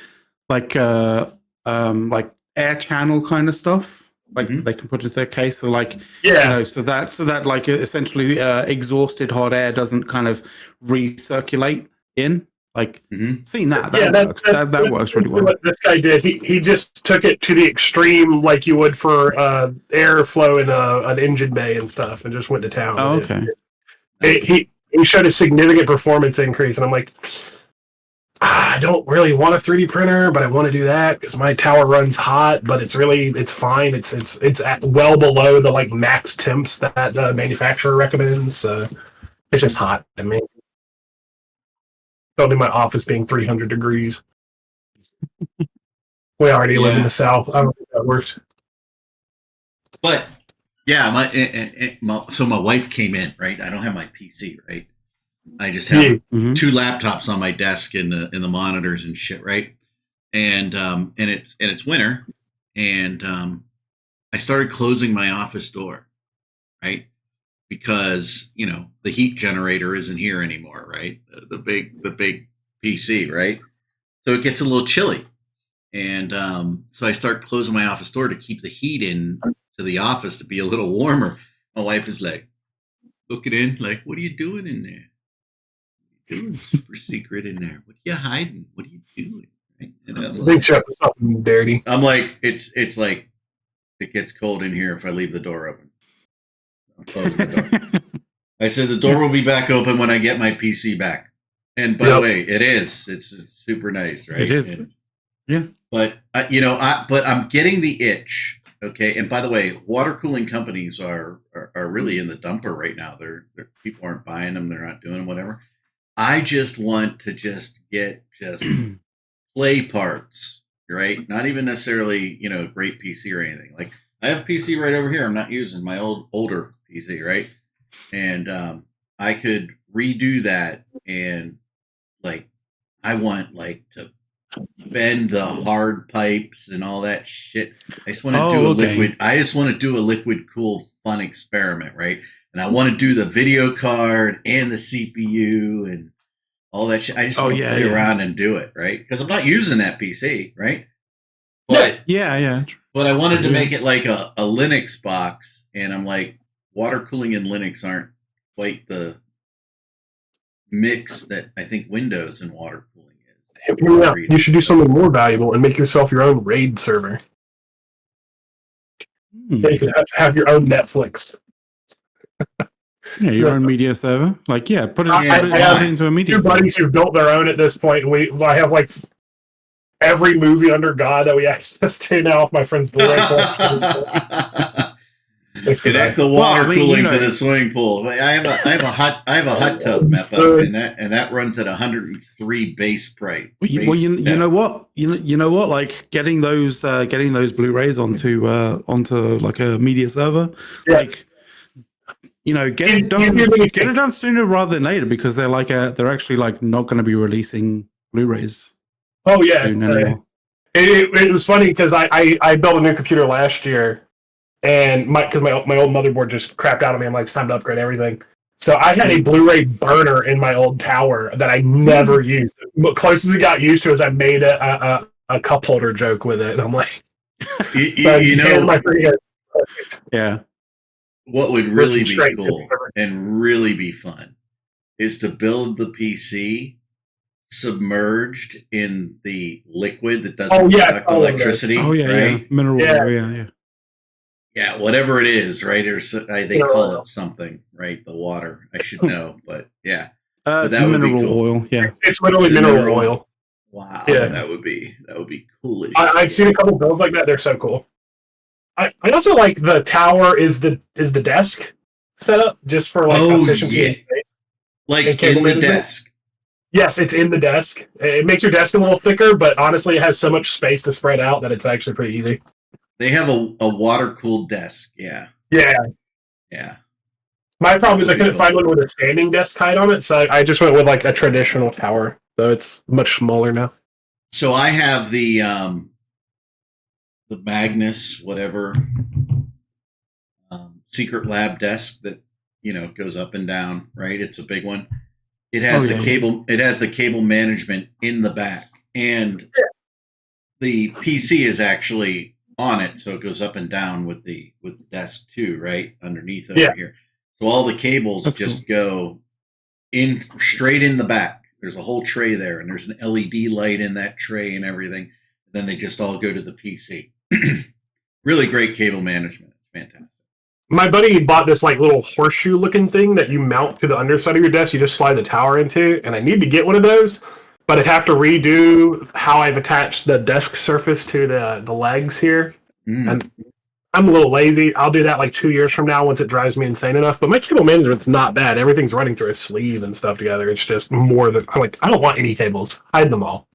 air channel kind of stuff. Like they can put into their case, so so that like essentially exhausted hot air doesn't kind of recirculate in. Like seeing that works. That works really well. What this guy did, he just took it to the extreme, like you would for airflow in an engine bay and stuff, and just went to town. Oh, okay. He showed a significant performance increase, and I'm like, I don't really want a 3D printer, but I want to do that because my tower runs hot, but it's fine. It's at well below the like max temps that the manufacturer recommends. So it's just hot. I mean, only my office being 300 degrees. We already live in the South. I don't think that works. But yeah, so my wife came in, right? I don't have my PC, right? I just have two laptops on my desk in the monitors and shit, right? And it's winter, and I started closing my office door, right? Because the heat generator isn't here anymore, right? The big PC, right? So it gets a little chilly, and so I start closing my office door to keep the heat in to the office to be a little warmer. My wife is like looking in, like, "What are you doing in there? Doing super secret in there? What are you hiding? What are you doing?" Right? And I'm like, something dirty. I'm like, it's like it gets cold in here if I leave the door open. I'm closing the door. I said the door will be back open when I get my PC back. And by the way, it is. It's super nice, right? It is. But but I'm getting the itch. Okay, and by the way, water cooling companies are really in the dumper right now. They're people aren't buying them. They're not doing them, whatever. I just want to get play parts, right? Not even necessarily, great PC or anything. Like I have a PC right over here. I'm not using my older PC, right? And I could redo that, and like I want to bend the hard pipes and all that shit. I just want to do a liquid. I just want to do a liquid cool fun experiment, right? And I want to do the video card and the CPU and all that shit. I just want to play around and do it, right? Because I'm not using that PC, right? But But I wanted to make it like a Linux box, and I'm like, water cooling and Linux aren't quite the mix that I think Windows and water cooling is. You should do something more valuable and make yourself your own RAID server. Yeah, you can have your own Netflix. Yeah, your own media server. Put it into a media server. Buddies who built their own at this point. I have every movie under God that we access to now off my friend's Blu-ray collection. Connect the water cooling to the swimming pool. I have a hot tub, Meppo, and that runs at 103 base price. You know what? You know what? Like getting those Blu-rays onto like a media server, like get it done sooner rather than later, because they're actually like not going to be releasing Blu-rays. Oh yeah, soon anymore. It was funny because I built a new computer last year. And my old motherboard just crapped out on me. I'm like, it's time to upgrade everything. So I had a Blu-ray burner in my old tower that I never used. The closest it got used to is I made a cup holder joke with it. And I'm like, yeah. What would really be cool and really be fun is to build the PC submerged in the liquid that doesn't conduct electricity. Oh yeah, right? Mineral water, yeah. Yeah, whatever it is, right? They call it something, right? The water. I should know, but yeah. But that would be cool. Oil. Yeah, it's literally mineral oil. Wow, yeah. that would be cool. I've seen a couple builds like that. They're so cool. I also like the tower is the desk setup just for like efficiency. Yeah. Like in the desk. Yes, it's in the desk. It makes your desk a little thicker, but honestly, it has so much space to spread out that it's actually pretty easy. They have a water-cooled desk, yeah. Yeah. My problem is I couldn't find one with a standing desk height on it, so I just went with like a traditional tower. So it's much smaller now. So I have the Magnus, whatever, secret lab desk that goes up and down, right? It's a big one. It has the cable. It has the cable management in the back, and the PC is actually on it, so it goes up and down with the desk too, right underneath over here. So all the cables go in straight in the back. There's a whole tray there, and there's an LED light in that tray and everything. Then they just all go to the PC. Really great cable management. It's fantastic. My buddy bought this like little horseshoe looking thing that you mount to the underside of your desk. You just slide the tower into, and I need to get one of those. But I'd have to redo how I've attached the desk surface to the legs here. And I'm a little lazy. I'll do that like 2 years from now once it drives me insane enough. But my cable management's not bad. Everything's running through a sleeve and stuff together. It's just more than I'm like, I don't want any cables. Hide them all.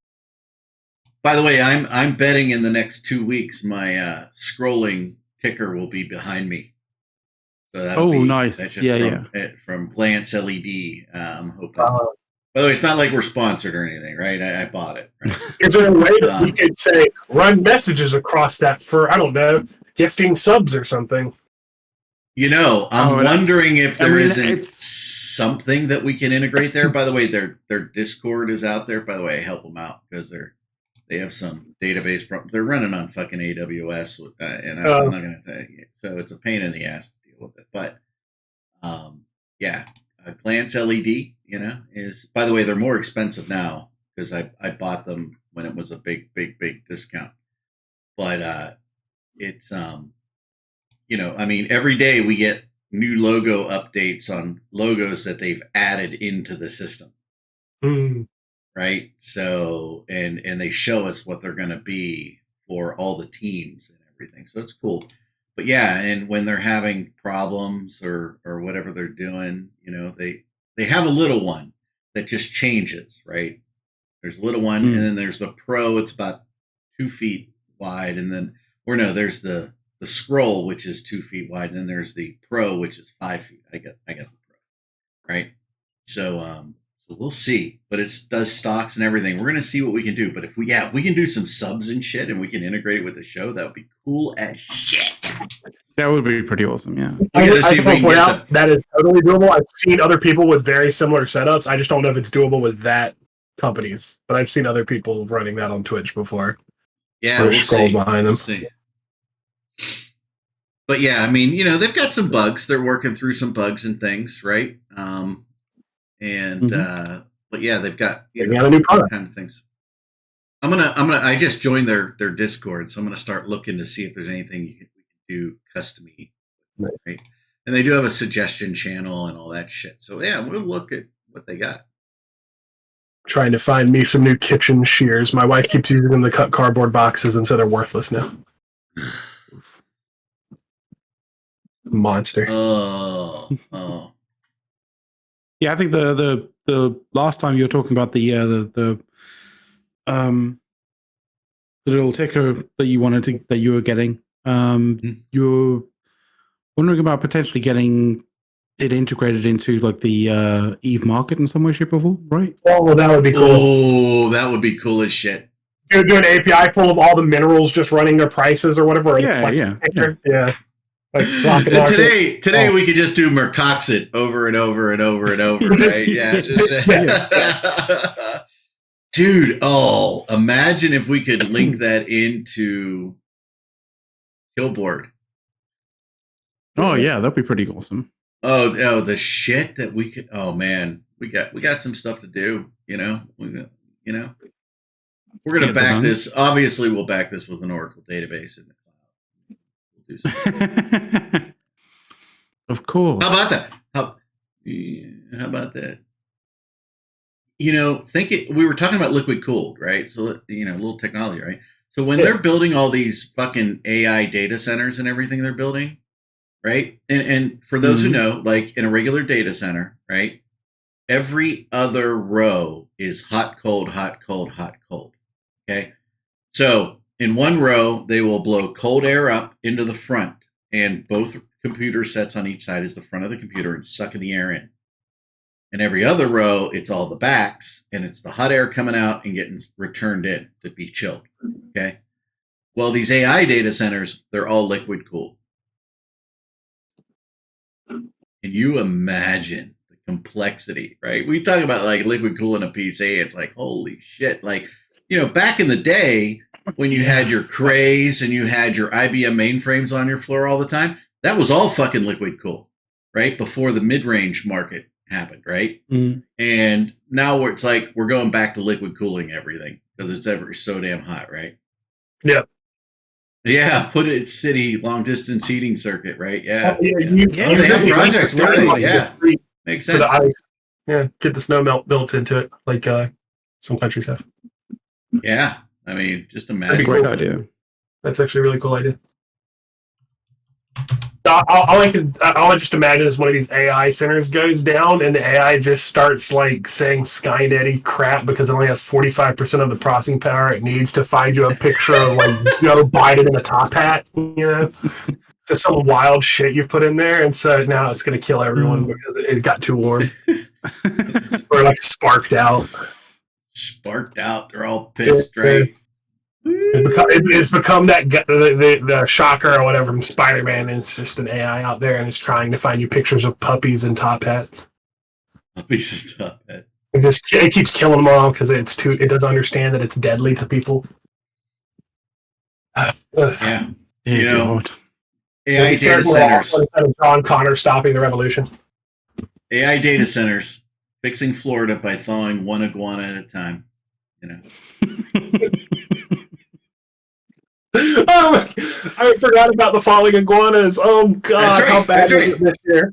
By the way, I'm betting in the next 2 weeks my scrolling ticker will be behind me. So nice. From Glance LED. I'm hoping. By the way, it's not like we're sponsored or anything, right? I bought it. Right? Is there a way that we could say run messages across that for, I don't know, gifting subs or something? I'm wondering if there isn't something that we can integrate there. By the way, their Discord is out there. By the way, I help them out because they have some database problems. They're running on fucking AWS, and I'm not going to tell you. So it's a pain in the ass to deal with it. But Glance LED, is, by the way, they're more expensive now because I bought them when it was a big discount. But it's every day we get new logo updates on logos that they've added into the system. Right? So and they show us what they're going to be for all the teams and everything. So it's cool. But and when they're having problems or whatever they're doing, they have a little one that just changes, right? There's a little one, and then there's the Pro. It's about 2 feet wide, and then there's the Scroll, which is 2 feet wide, and then there's the Pro, which is 5 feet. I got the Pro, right? So we'll see, but it does stocks and everything. We're gonna see what we can do. But if we can do some subs and shit, and we can integrate it with the show, that would be cool as shit. That would be pretty awesome, yeah. I can point out that is totally doable. I've seen other people with very similar setups. I just don't know if it's doable with that companies, but I've seen other people running that on Twitch before. Yeah, we'll see. Behind them. We'll see. But they've got some bugs. They're working through some bugs and things, right? But they've got a new product kind of things. I just joined their Discord, so I'm gonna start looking to see if there's anything we can do custom-y, right? And they do have a suggestion channel and all that shit. So we'll look at what they got. Trying to find me some new kitchen shears. My wife keeps using them to cut cardboard boxes, and so they're worthless now. Monster. Oh. Yeah, I think the last time you were talking about the little ticker that you were getting, you were wondering about potentially getting it integrated into like the Eve market in some way, shape, or form, right? Oh, well, that would be cool. Oh, that would be cool as shit. Do an API full of all the minerals just running their prices or whatever. Yeah. Like stock and today we could just do Mercoxit over and over and over and over, right? Yeah. Dude, imagine if we could link that into Killboard. Oh yeah, that'd be pretty awesome. Oh, the shit that we could. Oh man, we got some stuff to do. We're gonna back this. Obviously, we'll back this with an Oracle database in the cloud. We'll do something. Of course. How about that? How about that? We were talking about liquid cooled, right? So, a little technology, right? So when they're building all these fucking AI data centers and everything they're building, right? And for those who know, like in a regular data center, right? Every other row is hot, cold, hot, cold, hot, cold. Okay. So in one row, they will blow cold air up into the front, and both computer sets on each side is the front of the computer and sucking the air in. And every other row, it's all the backs, and it's the hot air coming out and getting returned in to be chilled. Okay. Well, these AI data centers, they're all liquid cooled. Can you imagine the complexity, right? We talk about like liquid cooling a PC. It's like, holy shit. Like, back in the day when you had your Crays and you had your IBM mainframes on your floor all the time, that was all fucking liquid cooled, right? Before the mid-range market happened, right? And now it's like we're going back to liquid cooling everything because it's ever so damn hot, right? Yep. Yeah, put it city long distance heating circuit, right? Yeah. They have projects where they makes sense. For the ice. Yeah, get the snow melt built into it, like some countries have. Yeah, I mean, just imagine. That's a great idea. That's actually a really cool idea. All I just imagine is one of these AI centers goes down and the AI just starts like saying Skynetty crap because it only has 45% of the processing power it needs to find you a picture of like Joe Biden in a top hat, just some wild shit you've put in there, and so now it's going to kill everyone because it got too warm or like sparked out. They're all pissed, right? It's become that the shocker or whatever from Spider-Man, and it's just an AI out there, and it's trying to find you pictures of puppies and top hats. Puppies and top hats. It keeps killing them all because it doesn't understand that it's deadly to people. Yeah, AI data centers. John Connor stopping the revolution. AI data centers fixing Florida by thawing one iguana at a time. I forgot about the falling iguanas. Oh god, how bad was it this year?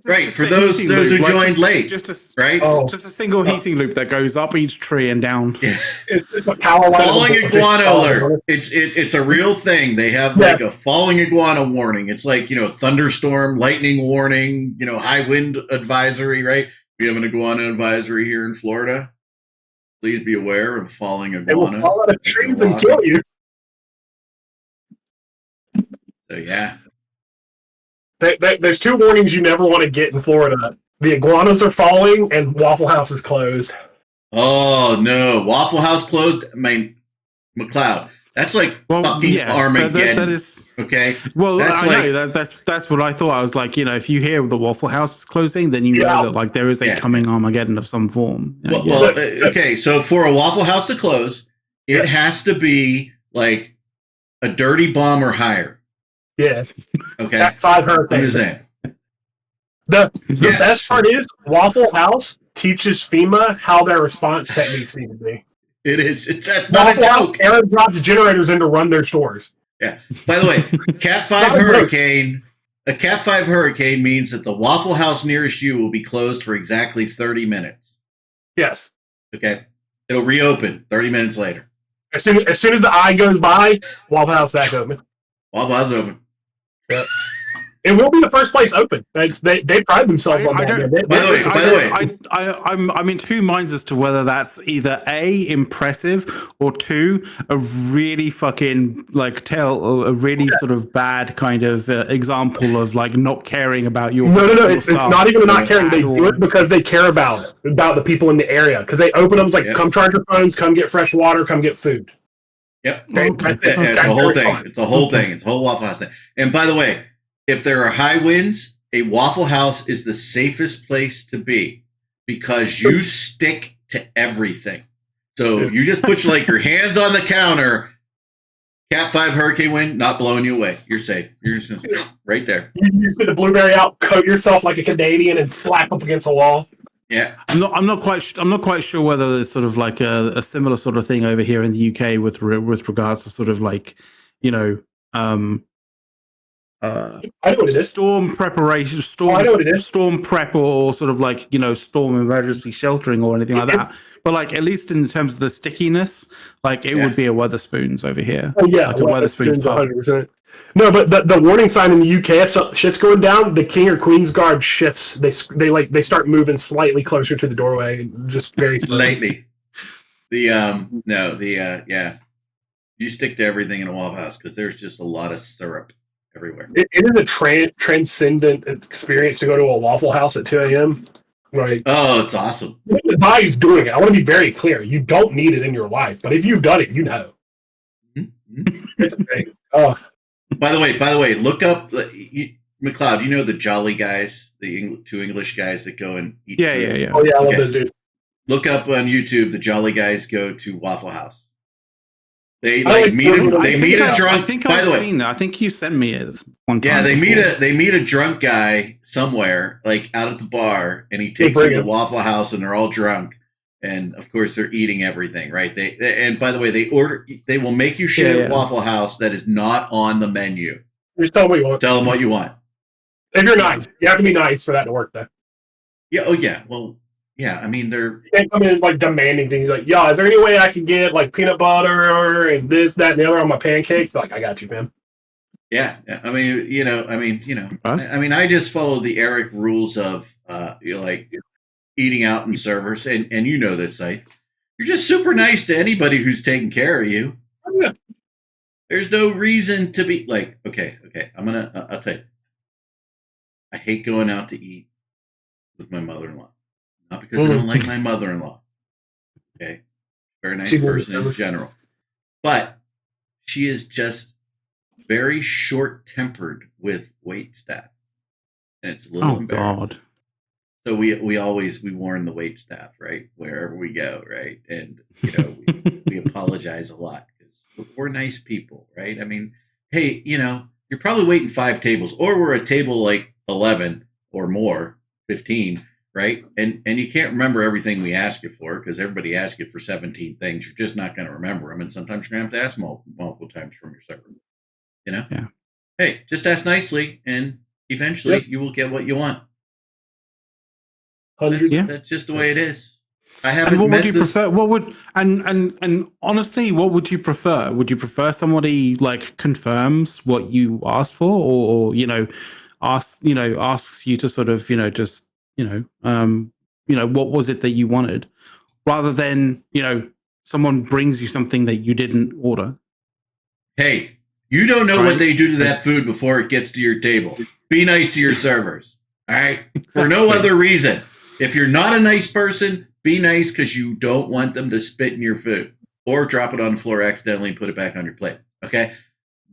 Right, for those who joined late, right? Just a single heating loop that goes up each tree and down. Yeah. It's a power line. Falling iguana alert. It's a real thing. They have like a falling iguana warning. It's like thunderstorm, lightning warning. High wind advisory. Right? We have an iguana advisory here in Florida. Please be aware of falling iguanas. They will fall out of trees and kill you. So yeah, there's two warnings you never want to get in Florida: the iguanas are falling, and Waffle House is closed. Oh no, Waffle House closed. I mean, McLeod. That's like fucking Armageddon. That is okay. Well, that's that's what I thought. I was like, if you hear the Waffle House is closing, then you know that like there is a coming Armageddon of some form. Okay. So for a Waffle House to close, it has to be like a dirty bomb or higher. Yeah. Okay. Cat 5 hurricane. I'm just saying. The best part is Waffle House teaches FEMA how their response techniques need to be. It is. That's not a joke. Aaron drops generators in to run their stores. Yeah. By the way, Cat 5 hurricane. A Cat 5 hurricane means that the Waffle House nearest you will be closed for exactly 30 minutes. Yes. Okay. It'll reopen 30 minutes later. As soon as the eye goes by, Waffle House back open. Waffle House open. Yep. It will be the first place open. They pride themselves on that. By the way, I'm in two minds as to whether that's either A, impressive, or two, a really fucking a really sort of bad kind of example of like not caring about your. No. It's not even not caring. They do it because they care about the people in the area. Because they open them, it's like, come charge your phones, come get fresh water, come get food. Yep, it's a whole thing. It's a whole thing. It's a whole Waffle House thing. And by the way, if there are high winds, a Waffle House is the safest place to be because you stick to everything. So if you just put like your hands on the counter, Cat 5 hurricane wind, not blowing you away. You're safe. You're just right there. You put the blueberry out, coat yourself like a Canadian, and slap up against a wall. Yeah, I'm not quite sure whether there's sort of like a similar sort of thing over here in the UK with regards to sort of like, you know, I know what it is. Storm preparation, I know what it is. Storm prep, or sort of like, you know, storm emergency sheltering or anything like that. But like, at least in terms of the stickiness, like it would be a Weatherspoons over here. Oh yeah, like a Weatherspoons pub. 100%. No, but the warning sign in the UK, if shit's going down, the King or Queen's Guard shifts. They start moving slightly closer to the doorway, just very slightly. You stick to everything in a Waffle House because there's just a lot of syrup everywhere. It is a transcendent experience to go to a Waffle House at 2 a.m. Right. Oh, it's awesome. Nobody's doing it. I want to be very clear. You don't need it in your life, but if you've done it, you know. Mm-hmm. It's a thing. Oh. By the way, look up McLeod. You know the Jolly guys, the two English guys that go and eat. Yeah. Oh yeah, I love those dudes. Look up on YouTube. The Jolly guys go to Waffle House. They meet a drunk. I think I've seen it. I think you sent me it one time. Yeah, they meet a drunk guy somewhere, like out at the bar, and he takes them to Waffle House, and they're all drunk, and of course they're eating everything, right? And by the way, they will make you shit at Waffle House that is not on the menu. Just tell them what you want. Tell them what you want. If you're nice, you have to be nice for that to work, though. Yeah. Oh yeah. Well. Yeah, I mean, you can't come in like demanding things like, is there any way I can get like peanut butter and this, that, and the other on my pancakes? They're like, I got you, fam. Yeah. I mean, I just follow the Erik rules of, like eating out and servers. And you know this, Scythe. You're just super nice to anybody who's taking care of you. Yeah. There's no reason to be like, okay. I'll tell you. I hate going out to eat with my mother-in-law. Not because I don't like my mother-in-law. Okay. Very nice person in general. But she is just very short-tempered with wait staff. And it's a little embarrassing. God. So we always warn the wait staff, right? Wherever we go, right? And we apologize a lot because we're nice people, right? I mean, hey, you're probably waiting 5 tables, or we're at table like 11 or more, 15. Right. And you can't remember everything we ask you for because everybody asks you for 17 things. You're just not going to remember them. And sometimes you're going to have to ask multiple times from your server. Yeah. Hey, just ask nicely and eventually you will get what you want. That's just the way it is. I haven't. And what would you prefer? What would and honestly, what would you prefer? Would you prefer somebody like confirms what you asked for, or asks you to sort of just what was it that you wanted, rather than someone brings you something that you didn't order? Hey, you don't know what they do to that food before it gets to your table. Be nice to your servers, all right? For no other reason. If you're not a nice person, be nice because you don't want them to spit in your food or drop it on the floor accidentally and put it back on your plate, okay?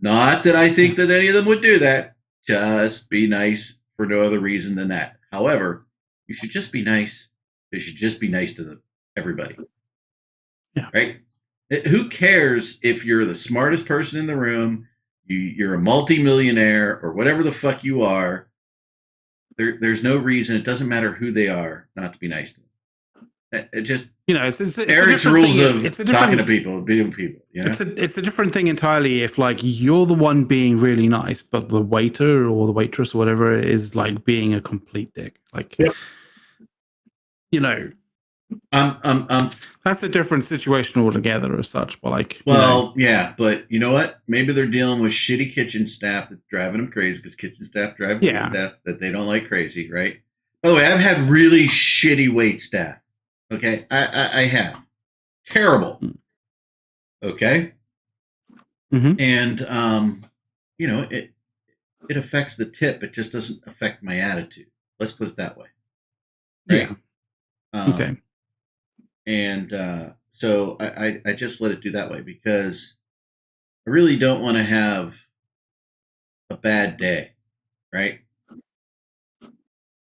Not that I think that any of them would do that. Just be nice for no other reason than that. However, you should just be nice. You should just be nice to everybody. Yeah. Right? Who cares if you're the smartest person in the room, you're a multimillionaire, or whatever the fuck you are? There's no reason. It doesn't matter who they are not to be nice to them. It just it's Erik's rules of talking to people, being people. It's a different thing entirely if like you're the one being really nice, but the waiter or the waitress or whatever is like being a complete dick. Like, That's a different situation altogether, as such. But like, well, yeah, but you know what? Maybe they're dealing with shitty kitchen staff that's driving them crazy because kitchen staff drive kitchen staff that they don't like crazy, right? By the way, I've had really shitty wait staff. Okay, I have terrible. Okay, and you know it affects the tip. It just doesn't affect my attitude. Let's put it that way. Right? Yeah. Okay. And so I just let it do that way because I really don't want to have a bad day, right?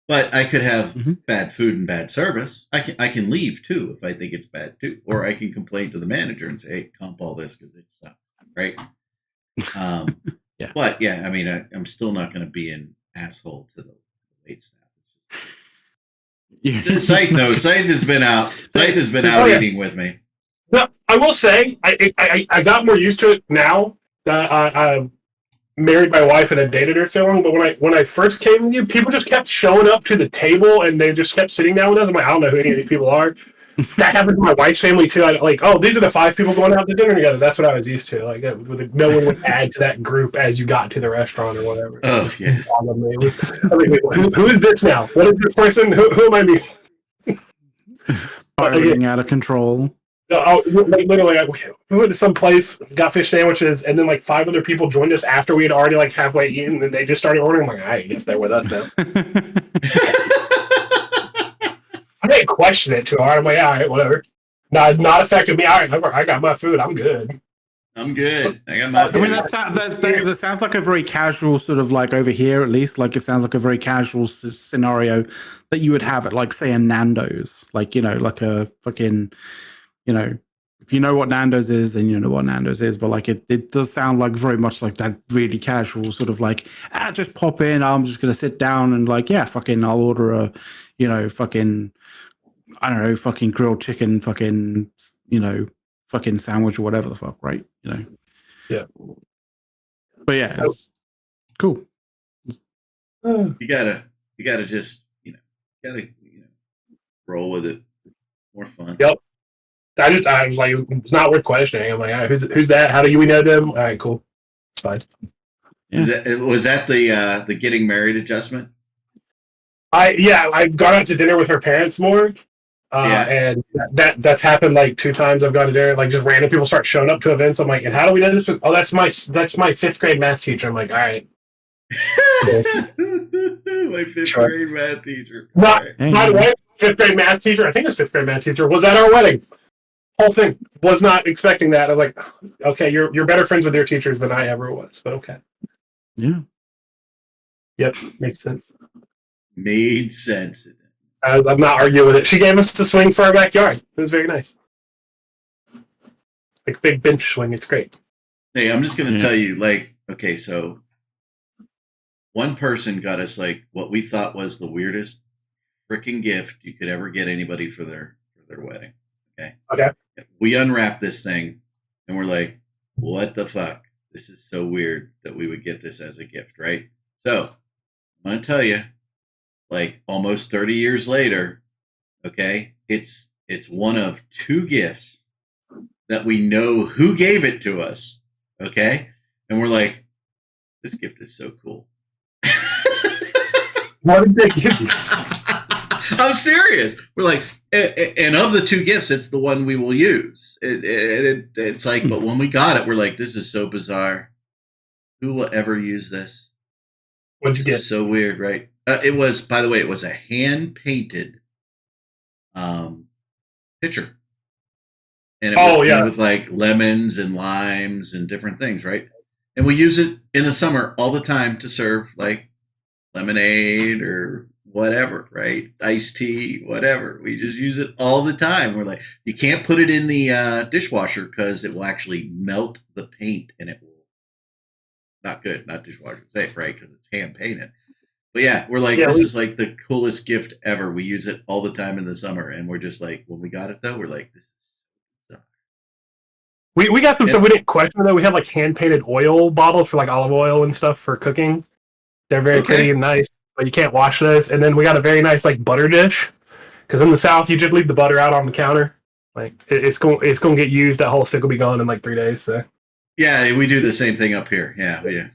But I could have bad food and bad service. I can leave too if I think it's bad too, or I can complain to the manager and say, "Hey, comp all this because it sucks," right? Yeah. But yeah, I mean, I'm still not going to be an asshole to the wait staff. Scythe knows. Scythe has been out. Scythe has been out eating with me. No, I will say I got more used to it now that I married my wife and had dated her so long. But when I first came to you, people just kept showing up to the table and they just kept sitting down with us. I'm like, I don't know who any of these people are. That happened to my wife's family too. I like, oh, these are the 5 people going out to dinner together. That's what I was used to. Like, no one would add to that group as you got to the restaurant or whatever. Oh yeah. Who is this now? What is this person? Who am I meeting? Spiraling out of control. Like, literally, we went to some place, got fish sandwiches, and then like 5 other people joined us after we had already like halfway eaten, and they just started ordering. I'm like, I guess they're with us now. I didn't question it too hard. I'm like, all right, whatever. No, it's not affected me. All right, I got my food. I'm good. I'm good. I got my food. I mean, that sounds like a very casual sort of like over here, at least. Like it sounds like a very casual scenario that you would have at like, say, a Nando's. Like, you know, like a fucking, you know, if you know what Nando's is, then you know what Nando's is. But like it does sound like very much like that really casual sort of like, just pop in. I'm just gonna sit down and like, yeah, fucking, I'll order a, you know, fucking, I don't know, fucking grilled chicken, fucking, you know, fucking sandwich or whatever the fuck, right? You know. Yeah. But yeah, it's cool. You gotta just, you know, roll with it. More fun. Yep. I was like, it's not worth questioning. I'm like, all right, who's that? How do we know them? All right, cool. It's fine. Yeah. Was that the getting married adjustment? I've gone out to dinner with her parents more. And that's happened like 2 times. I've gone to dinner, like just random people start showing up to events. I'm like, and how do we know this? Oh, that's my 5th grade math teacher. I'm like, all right. My 5th grade math teacher. By the way, 5th grade math teacher, I think it's 5th grade math teacher, was at our wedding. Whole thing. Was not expecting that. I'm like, okay, you're better friends with your teachers than I ever was, but okay. Yeah. Yep, makes sense. Made sense. I'm not arguing with it. She gave us the swing for our backyard. It was very nice. Like big bench swing. It's great. Hey, I'm just going to tell you, like, okay, so one person got us like what we thought was the weirdest freaking gift you could ever get anybody for their wedding. Okay. We unwrapped this thing and we're like, what the fuck? This is so weird that we would get this as a gift, right? So I'm going to tell you, like almost 30 years later, okay, it's one of 2 gifts that we know who gave it to us, okay? And we're like, this gift is so cool. What did they give you? I'm serious. We're like, and of the 2 gifts, it's the one we will use. It's like, but when we got it, we're like, this is so bizarre. Who will ever use this? What'd you get? So weird, right? It was, by the way, it was a hand-painted pitcher. And it was with like lemons and limes and different things, right? And we use it in the summer all the time to serve like lemonade or whatever, right? Iced tea, whatever. We just use it all the time. We're like, you can't put it in the dishwasher because it will actually melt the paint and it will, not good, not dishwasher safe, right? Because it's hand painted. But yeah, we're like, this is like the coolest gift ever. We use it all the time in the summer. And we're just like, when we got it though, we're like, this is so we got some stuff we didn't question though. We have like hand painted oil bottles for like olive oil and stuff for cooking. They're very pretty and nice, but you can't wash those. And then we got a very nice like butter dish. Because in the South, you just leave the butter out on the counter. Like it's going to get used. That whole stick will be gone in like 3 days. So yeah, we do the same thing up here. Yeah.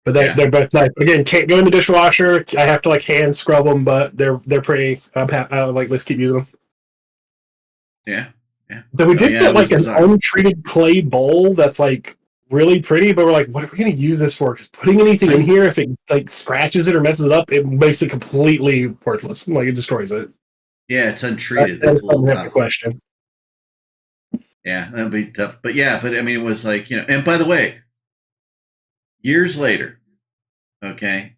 But they're both nice. Again, can't go in the dishwasher. I have to like hand scrub them, but they're pretty. Like let's keep using them. Yeah. Then we did get like an untreated clay bowl that's like really pretty, but we're like, what are we going to use this for? Because putting anything in here, if it like scratches it or messes it up, it makes it completely worthless. Like it destroys it. Yeah, it's untreated. That's a little tough. Question. Yeah, that'd be tough. But yeah, I mean, it was like, and by the way, years later, okay,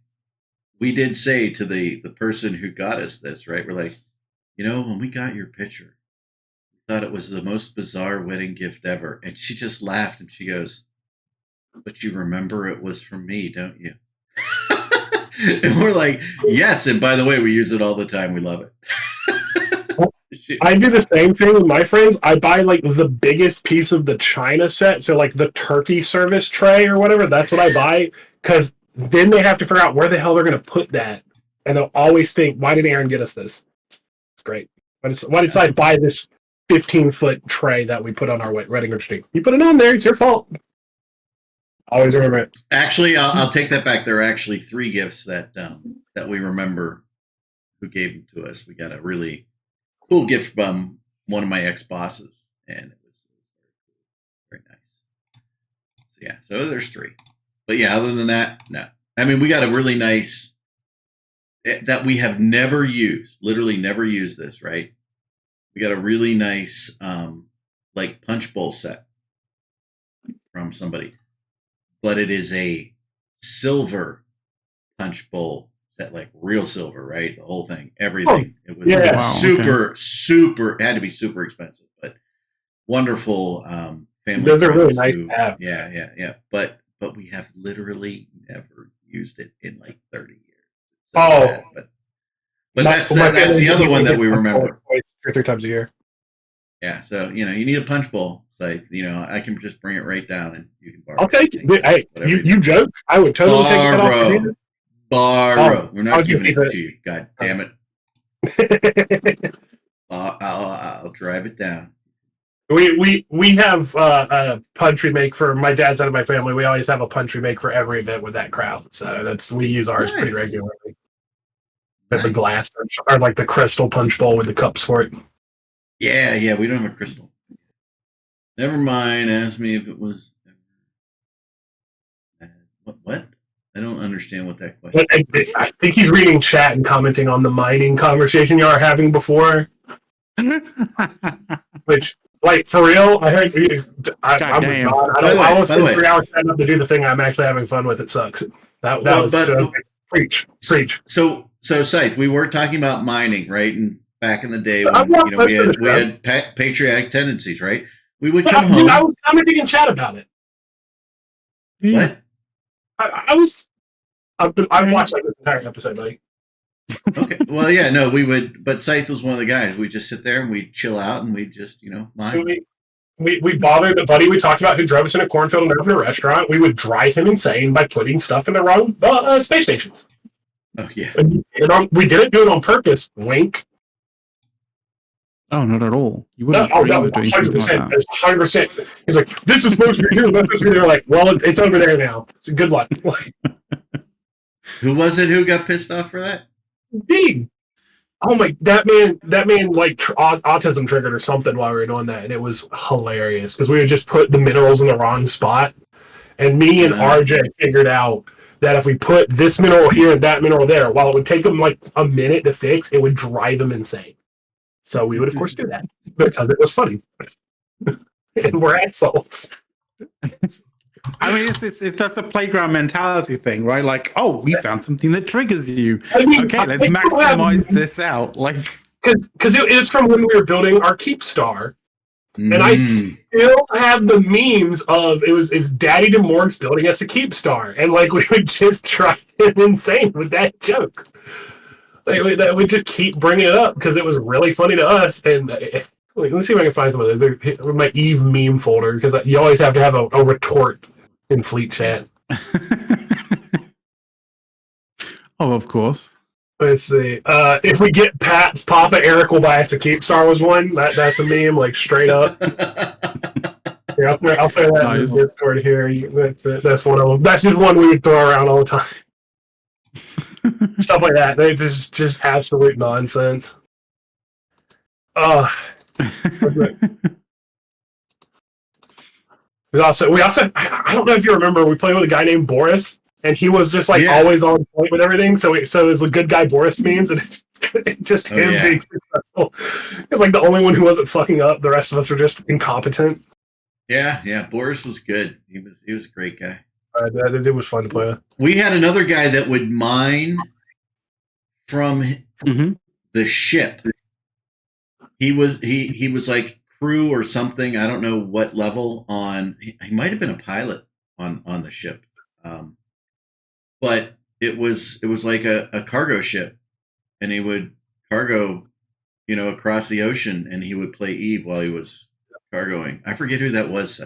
we did say to the person who got us this, right? We're like, when we got your picture, we thought it was the most bizarre wedding gift ever. And she just laughed and she goes, but you remember it was from me, don't you? And we're like, yes. And by the way, we use it all the time. We love it. I do the same thing with my friends. I buy like the biggest piece of the China set. So like the turkey service tray or whatever, that's what I buy. Because then they have to figure out where the hell they're going to put that. And they'll always think, why did Aaron get us this? It's great. Why did I buy this 15-foot tray that we put on our wedding registry? You put it on there. It's your fault. Always remember it. Actually, I'll take that back. There are actually 3 gifts that we remember who gave them to us. We got a really cool gift from one of my ex-bosses, and it was very nice. So yeah, so there's 3. But yeah, other than that, no. I mean, we got a really nice that we have never used, literally never used this, right? We got a really nice like punch bowl set from somebody. But it is a silver punch bowl set, like real silver, right? The whole thing, everything. It was super, it had to be super expensive, but wonderful family. Those are really nice to have. Yeah. But we have literally never used it in like 30 years. So but that's the other one that we remember. 2 or 3 times a year. Yeah, so you need a punch bowl. So I can just bring it right down and you can borrow. I'll take it. Hey, you joke? I would totally take it off. Borrow. We're not giving it to you. God damn it! I'll drive it down. We have a punch we make for my dad's side of my family. We always have a punch we make for every event with that crowd. So we use ours pretty regularly. Nice. The glass or like the crystal punch bowl with the cups for it. Yeah. We don't have a crystal. Never mind. Ask me if it was. What? I don't understand what that question is. I think he's reading chat and commenting on the mining conversation you are having before. Which, like, for real, I heard. I almost spent 3 hours setting up to do the thing I'm actually having fun with. It sucks. That was preach. So Scythe, we were talking about mining, right? And back in the day when we had patriotic tendencies, right? We would come home. I was commenting in chat about it. What? I watched like this entire episode, buddy. Okay. Well, yeah, no, we would, but Scythe was one of the guys. We just sit there and we'd chill out and we'd just, mine. We bothered the buddy we talked about who drove us in a cornfield and opened a restaurant. We would drive him insane by putting stuff in the wrong space stations. Oh, yeah. We didn't do it on purpose. Wink. Oh, not at all. You wouldn't. No, 100%. 100%. He's like, this is supposed to be here. That's supposed to be there. Like, well, it's over there now. So good luck. Who was it who got pissed off for that? Me. Oh my! That man, like autism triggered or something while we were doing that, and it was hilarious because we would just put the minerals in the wrong spot, and me and RJ figured out that if we put this mineral here and that mineral there, while it would take them like a minute to fix, it would drive them insane. So we would, of course, do that because it was funny. And we're assholes. I mean, that's a playground mentality thing, right? Like, oh, we found something that triggers you. Okay, let's maximize this out. Like, because it was from when we were building our Keep Star. And I still have the memes of it's Daddy DeMorg's building us a Keep Star. And like we would just drive him insane with that joke. We just keep bringing it up because it was really funny to us. And let me see if I can find some of those. With my Eve meme folder, because you always have to have a retort in Fleet Chat. Oh, of course. Let's see. If we get Pat's Papa Erik will buy us a Keepstar was one. That's a meme, like straight up. Yeah, I'll throw that in the Discord here. That's one of them. That's just one we would throw around all the time. Stuff like that. They just absolute nonsense. We also I don't know if you remember, we played with a guy named Boris, and he was just like always on point with everything. So it was a good guy Boris memes, and it's just him being successful. It's like the only one who wasn't fucking up. The rest of us are just incompetent. Yeah. Boris was good. He was a great guy. It was fun to play with. We had another guy that would mine from the ship. He was like crew or something. I don't know what level on. He might have been a pilot on the ship, but it was like a cargo ship, and he would cargo, across the ocean, and he would play Eve while he was cargoing. I forget who that was.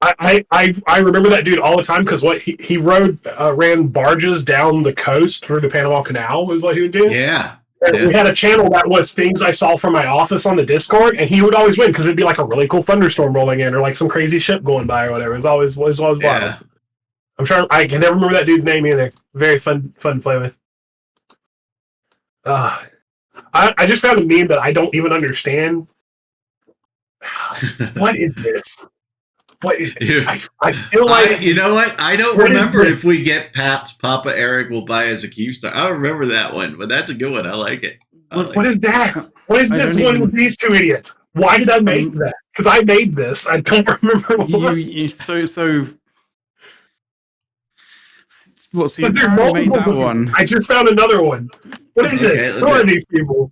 I remember that dude all the time because he ran barges down the coast through the Panama Canal was what he would do. Yeah. We had a channel that was things I saw from my office on the Discord, and he would always win because it'd be like a really cool thunderstorm rolling in or like some crazy ship going by or whatever. It was always wild. I'm sure I can never remember that dude's name either. Very fun to play with. I just found a meme that I don't even understand. What is this? What is it? I feel like you know what? I don't remember if we get Papa Erik will buy us a Keepstar. I don't remember that one, but that's a good one. I like it. What is that? What is this one with these two idiots? Why did I make that? Because I made this. I don't remember what. So you made that one? I just found another one. What is it? Who are these people?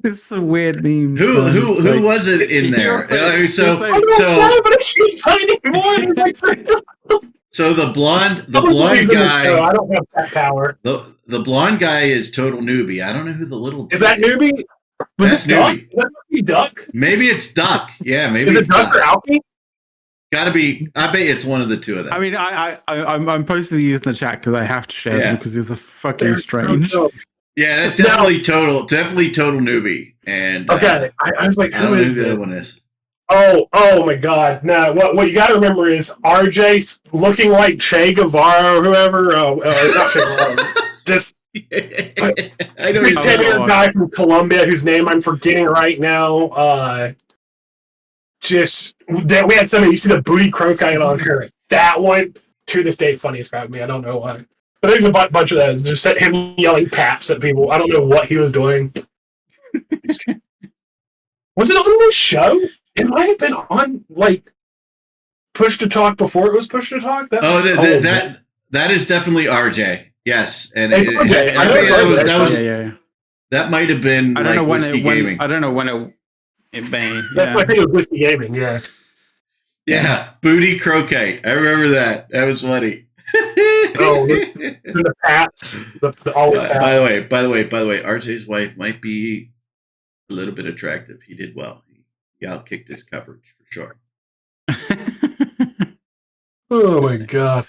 This is a weird meme. Who was it in there? So the blonde guy. I don't have that power. The blonde guy is total newbie. I don't know who the little is. That newbie? Was it Duck? Is that Duck? Maybe it's Duck. Yeah, maybe is it Duck or Alfie? Gotta be. I bet it's one of the two of them. I mean, I'm posting these in the chat because I have to share them because it's a fucking strange. Yeah, that's definitely total newbie. And okay, I was like, who is the this? other one is? Oh my God! Now, what you got to remember is RJ looking like Che Guevara or whoever. Not Che Guevara. Just I know a guy from Colombia whose name I'm forgetting right now. We had somebody. You see the booty croquet on her. That one to this day funniest crap me. I don't know why. But there's a bunch of those. Just him yelling paps at people. I don't know what he was doing. Was it on this show? It might have been on like Push to Talk before it was Push to Talk. That is definitely RJ. Yes, and that might have been. I don't know when Gaming. I don't know when it banged. I think it was Whiskey Gaming. Yeah. Yeah, booty croquet. I remember that. That was funny. The paps. By the way, RJ's wife might be a little bit attractive. He did well. He outkicked his coverage for sure. Oh my God.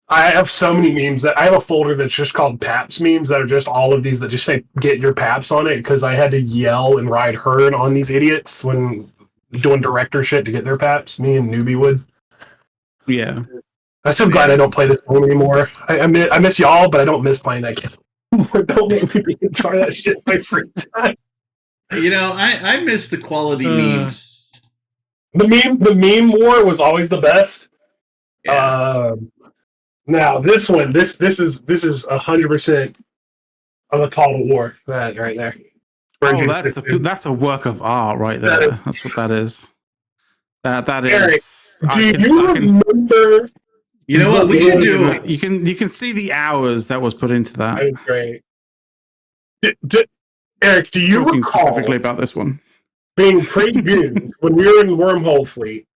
I have so many memes that I have a folder that's just called Paps memes that are just all of these that just say get your Paps on it because I had to yell and ride herd on these idiots when doing director shit to get their Paps. Me and Newbie would. Yeah. I'm so glad I don't play this game anymore. I miss y'all, but I don't miss playing that game. Don't make me be in charge of that shit in my free time. I miss the quality memes. The meme war was always the best. Yeah. Now this one, this is 100% of the Call to War. That right there. Oh, that's a work of art right there. That's what that is. That is. Eric, do you remember? You know what we should do? You can see the hours that was put into that. That was great. Eric, do you recall specifically about this one being pre-goons when we were in Wormhole Fleet,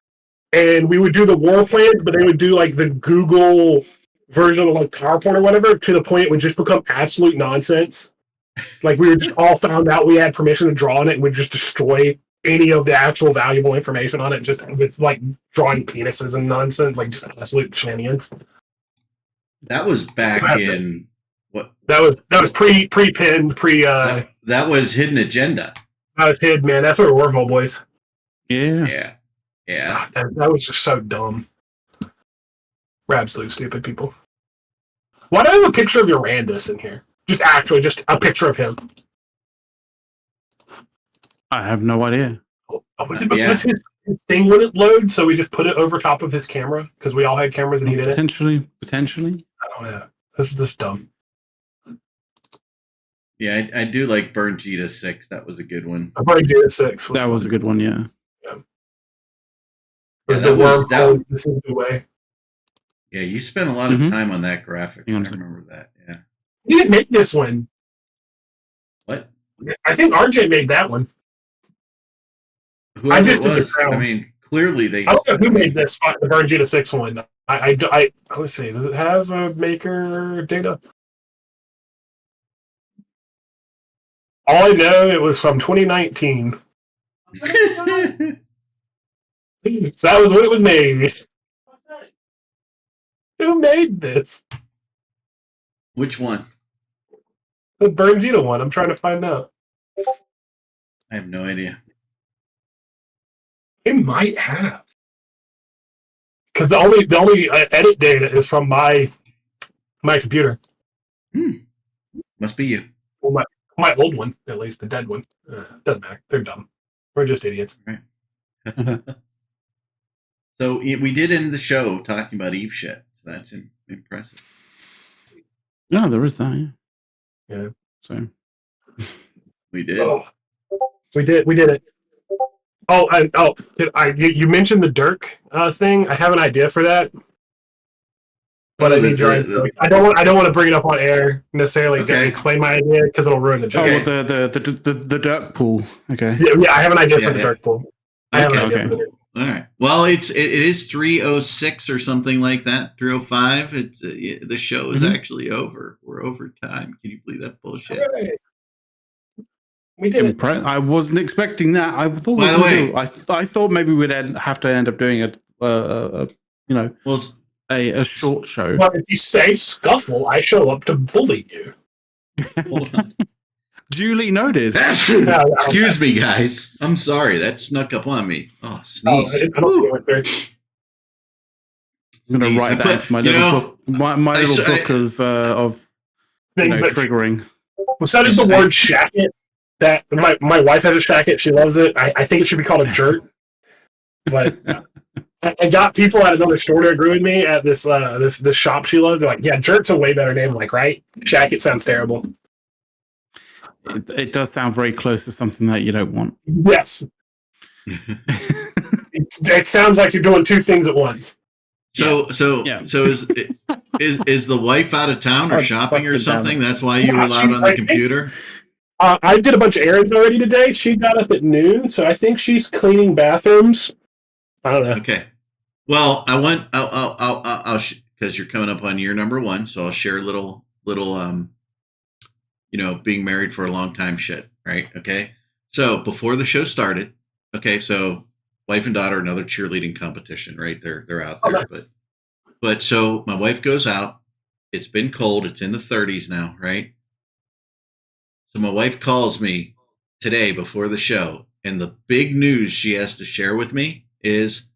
and we would do the war plans, but they would do like the Google version of like PowerPoint or whatever, to the point it would just become absolute nonsense. Like we were just all found out we had permission to draw on it, and we'd just destroy any of the actual valuable information on it, just with like drawing penises and nonsense, like just absolute shenanigans. That was back in what? That was pre-pinned, that was Hidden Agenda. That was hid, man. That's where we were, Wormhole Boys. Yeah. God, that was just so dumb. We're absolute stupid people. Why do I have a picture of Urandus in here? Just a picture of him. I have no idea. Was it because his thing wouldn't load, so we just put it over top of his camera? Because we all had cameras and he didn't? Potentially. I don't know. This is just dumb. Yeah, I do like Burn Gita 6. That was a good one. Burn Gita 6 was That was a good one, yeah. Yeah, this is the way. Yeah, you spent a lot of time on that graphic. I remember that. Yeah. You didn't make this one. What? I think RJ made that one. Whoever it was. I mean, clearly they. I don't know who made this. The Burn Gita 6 one. I let's see. Does it have a maker data? All I know, it was from 2019. So that was when it was made. Who made this? Which one? The Burn Gita one. I'm trying to find out. I have no idea. It might have, because the only edit data is from my computer. Must be you. Well, my old one, at least the dead one. Doesn't matter. They're dumb. We're just idiots. Right. So we did end the show talking about Eve shit. So that's impressive. No, there is that. Yeah. So we did. Oh, we did it. You mentioned the Dirk thing. I have an idea for that, but I need your input. I don't want to bring it up on air necessarily. Okay. Explain my idea because it'll ruin the joke. Okay. The Dirk pool. Okay. Yeah, I have an idea for the Dirk pool. I have an idea for the Dirk. All right. Well, it is 3:06 or something like that. 3:05. It's the show is actually over. We're over time. Can you believe that bullshit? Right. We did it. I wasn't expecting that. I thought. By the way, I thought maybe we'd have to end up doing a short show. Well, if you say scuffle, I show up to bully you. Hold on. Duly noted. Excuse me, guys. I'm sorry. That snuck up on me. Oh, sneeze. I don't know there. I'm going to write that into my little book. My little book of triggering. Well, so does the word shacket. That my wife has a shacket. She loves it. I think it should be called a jert. But I got people at another store to agree with me at this shop she loves. They're like, yeah, jert's a way better name. I'm like, right? Shacket sounds terrible. It does sound very close to something that you don't want. Yes. It sounds like you're doing two things at once. So is the wife out of town or shopping or something? That's why you were allowed on the computer? I did a bunch of errands already today. She got up at noon, so I think she's cleaning bathrooms. I don't know. Okay. Well, I'll because you're coming up on year number 1, so I'll share a little being married for a long time shit, right? Okay. So before the show started, okay, so wife and daughter, another cheerleading competition, right? They're out there, okay. but so my wife goes out. It's been cold. It's in the 30s now, right? So my wife calls me today before the show, and the big news she has to share with me is,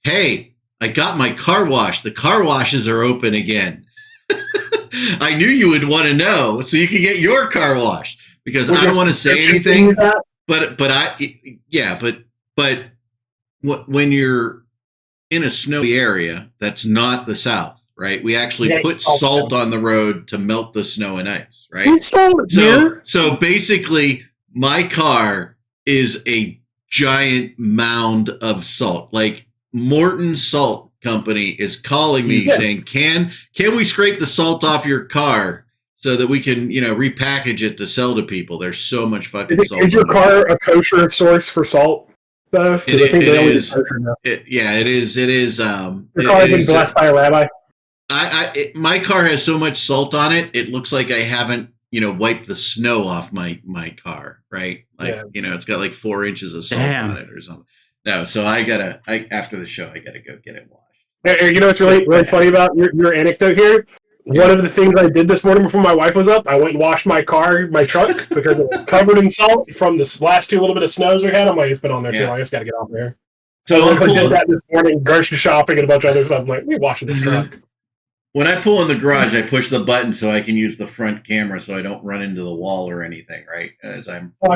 hey, I got my car washed. The car washes are open again. I knew you would want to know, so you can get your car washed, because I don't want to say anything. But when you're in a snowy area, that's not the South, right? We actually put salt on the road to melt the snow and ice, right? So basically, my car is a giant mound of salt. Like Morton Salt Company is calling me saying, "Can we scrape the salt off your car so that we can, repackage it to sell to people?" There's so much fucking salt. Is your car a kosher source for salt? It is. It is. Your car has been blessed by a rabbi. My car has so much salt on it. It looks like I haven't, wiped the snow off my car, right? Like, it's got like 4 inches of salt on it or something. No, so after the show, I gotta go get it washed. You know what's really funny about your anecdote here One of the things I did this morning before my wife was up, I went and washed my truck, because it was covered in salt from the last 2 little bit of snows we had. I'm like, it's been on there too long. I just got to get off there. So I did that this morning, grocery shopping and a bunch of other stuff. I'm like, we're washing this truck. When I pull in the garage, I push the button so I can use the front camera so I don't run into the wall or anything, right? I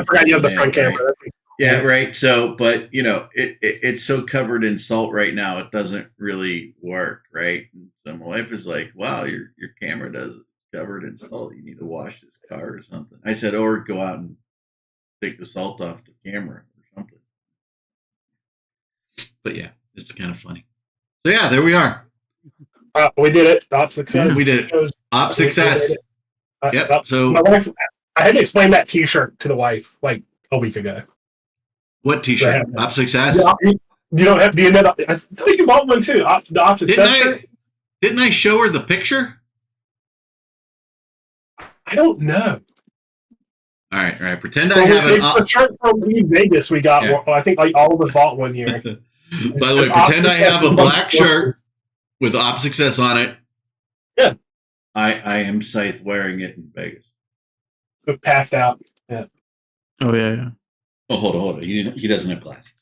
forgot you have the front camera. Right? Yeah, right. So, but it's so covered in salt right now, it doesn't really work, right? And so my wife is like, "Wow, your camera does covered in salt. You need to wash this car or something." I said, "Or go out and take the salt off the camera or something." But yeah, it's kind of funny. So yeah, there we are. We did it. Op success. We did it. Op success. Yep. So my wife, I had to explain that T-shirt to the wife like a week ago. What T-shirt? Op success. You don't have. Do you know? I thought you bought one too. The Op success shirt. Didn't I show her the picture? I don't know. All right. Pretend I have a shirt from Vegas. We got. Yeah. I think like all of us bought one year. By the way, pretend I have a black shirt with Op Success on it. Yeah. I am Scythe wearing it in Vegas. But passed out. Yeah. Oh yeah. Oh, hold on. He doesn't have glasses.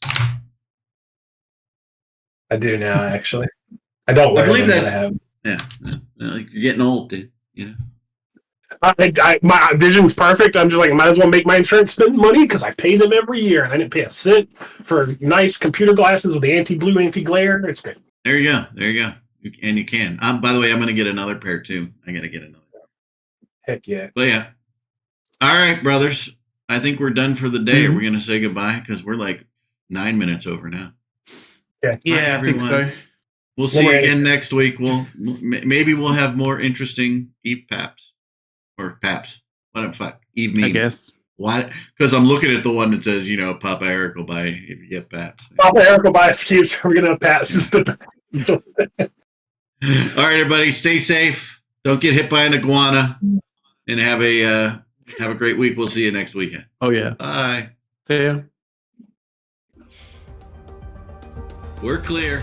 I do now, actually. I don't wear them, that. I have. Yeah. You're getting old, dude. My vision's perfect. I'm just like, I might as well make my insurance spend money because I pay them every year, and I didn't pay a cent for nice computer glasses with the anti-blue, anti-glare. It's great. There you go. And you can. By the way, I'm going to get another pair too. I got to get another. Heck yeah. But yeah. All right, brothers. I think we're done for the day. Are we going to say goodbye? Because we're like 9 minutes over now. Yeah, I think so. We'll see you again next week. Maybe we'll have more interesting Eve Paps. Or Paps. What the fuck? Eve memes. I guess. Why? Because I'm looking at the one that says, Papa Eric will buy if you get Paps. Papa Eric will buy excuse. We're going to have Paps. All right, everybody. Stay safe. Don't get hit by an iguana. And have a great week. We'll see you next weekend. Oh, yeah. Bye. See ya. We're clear.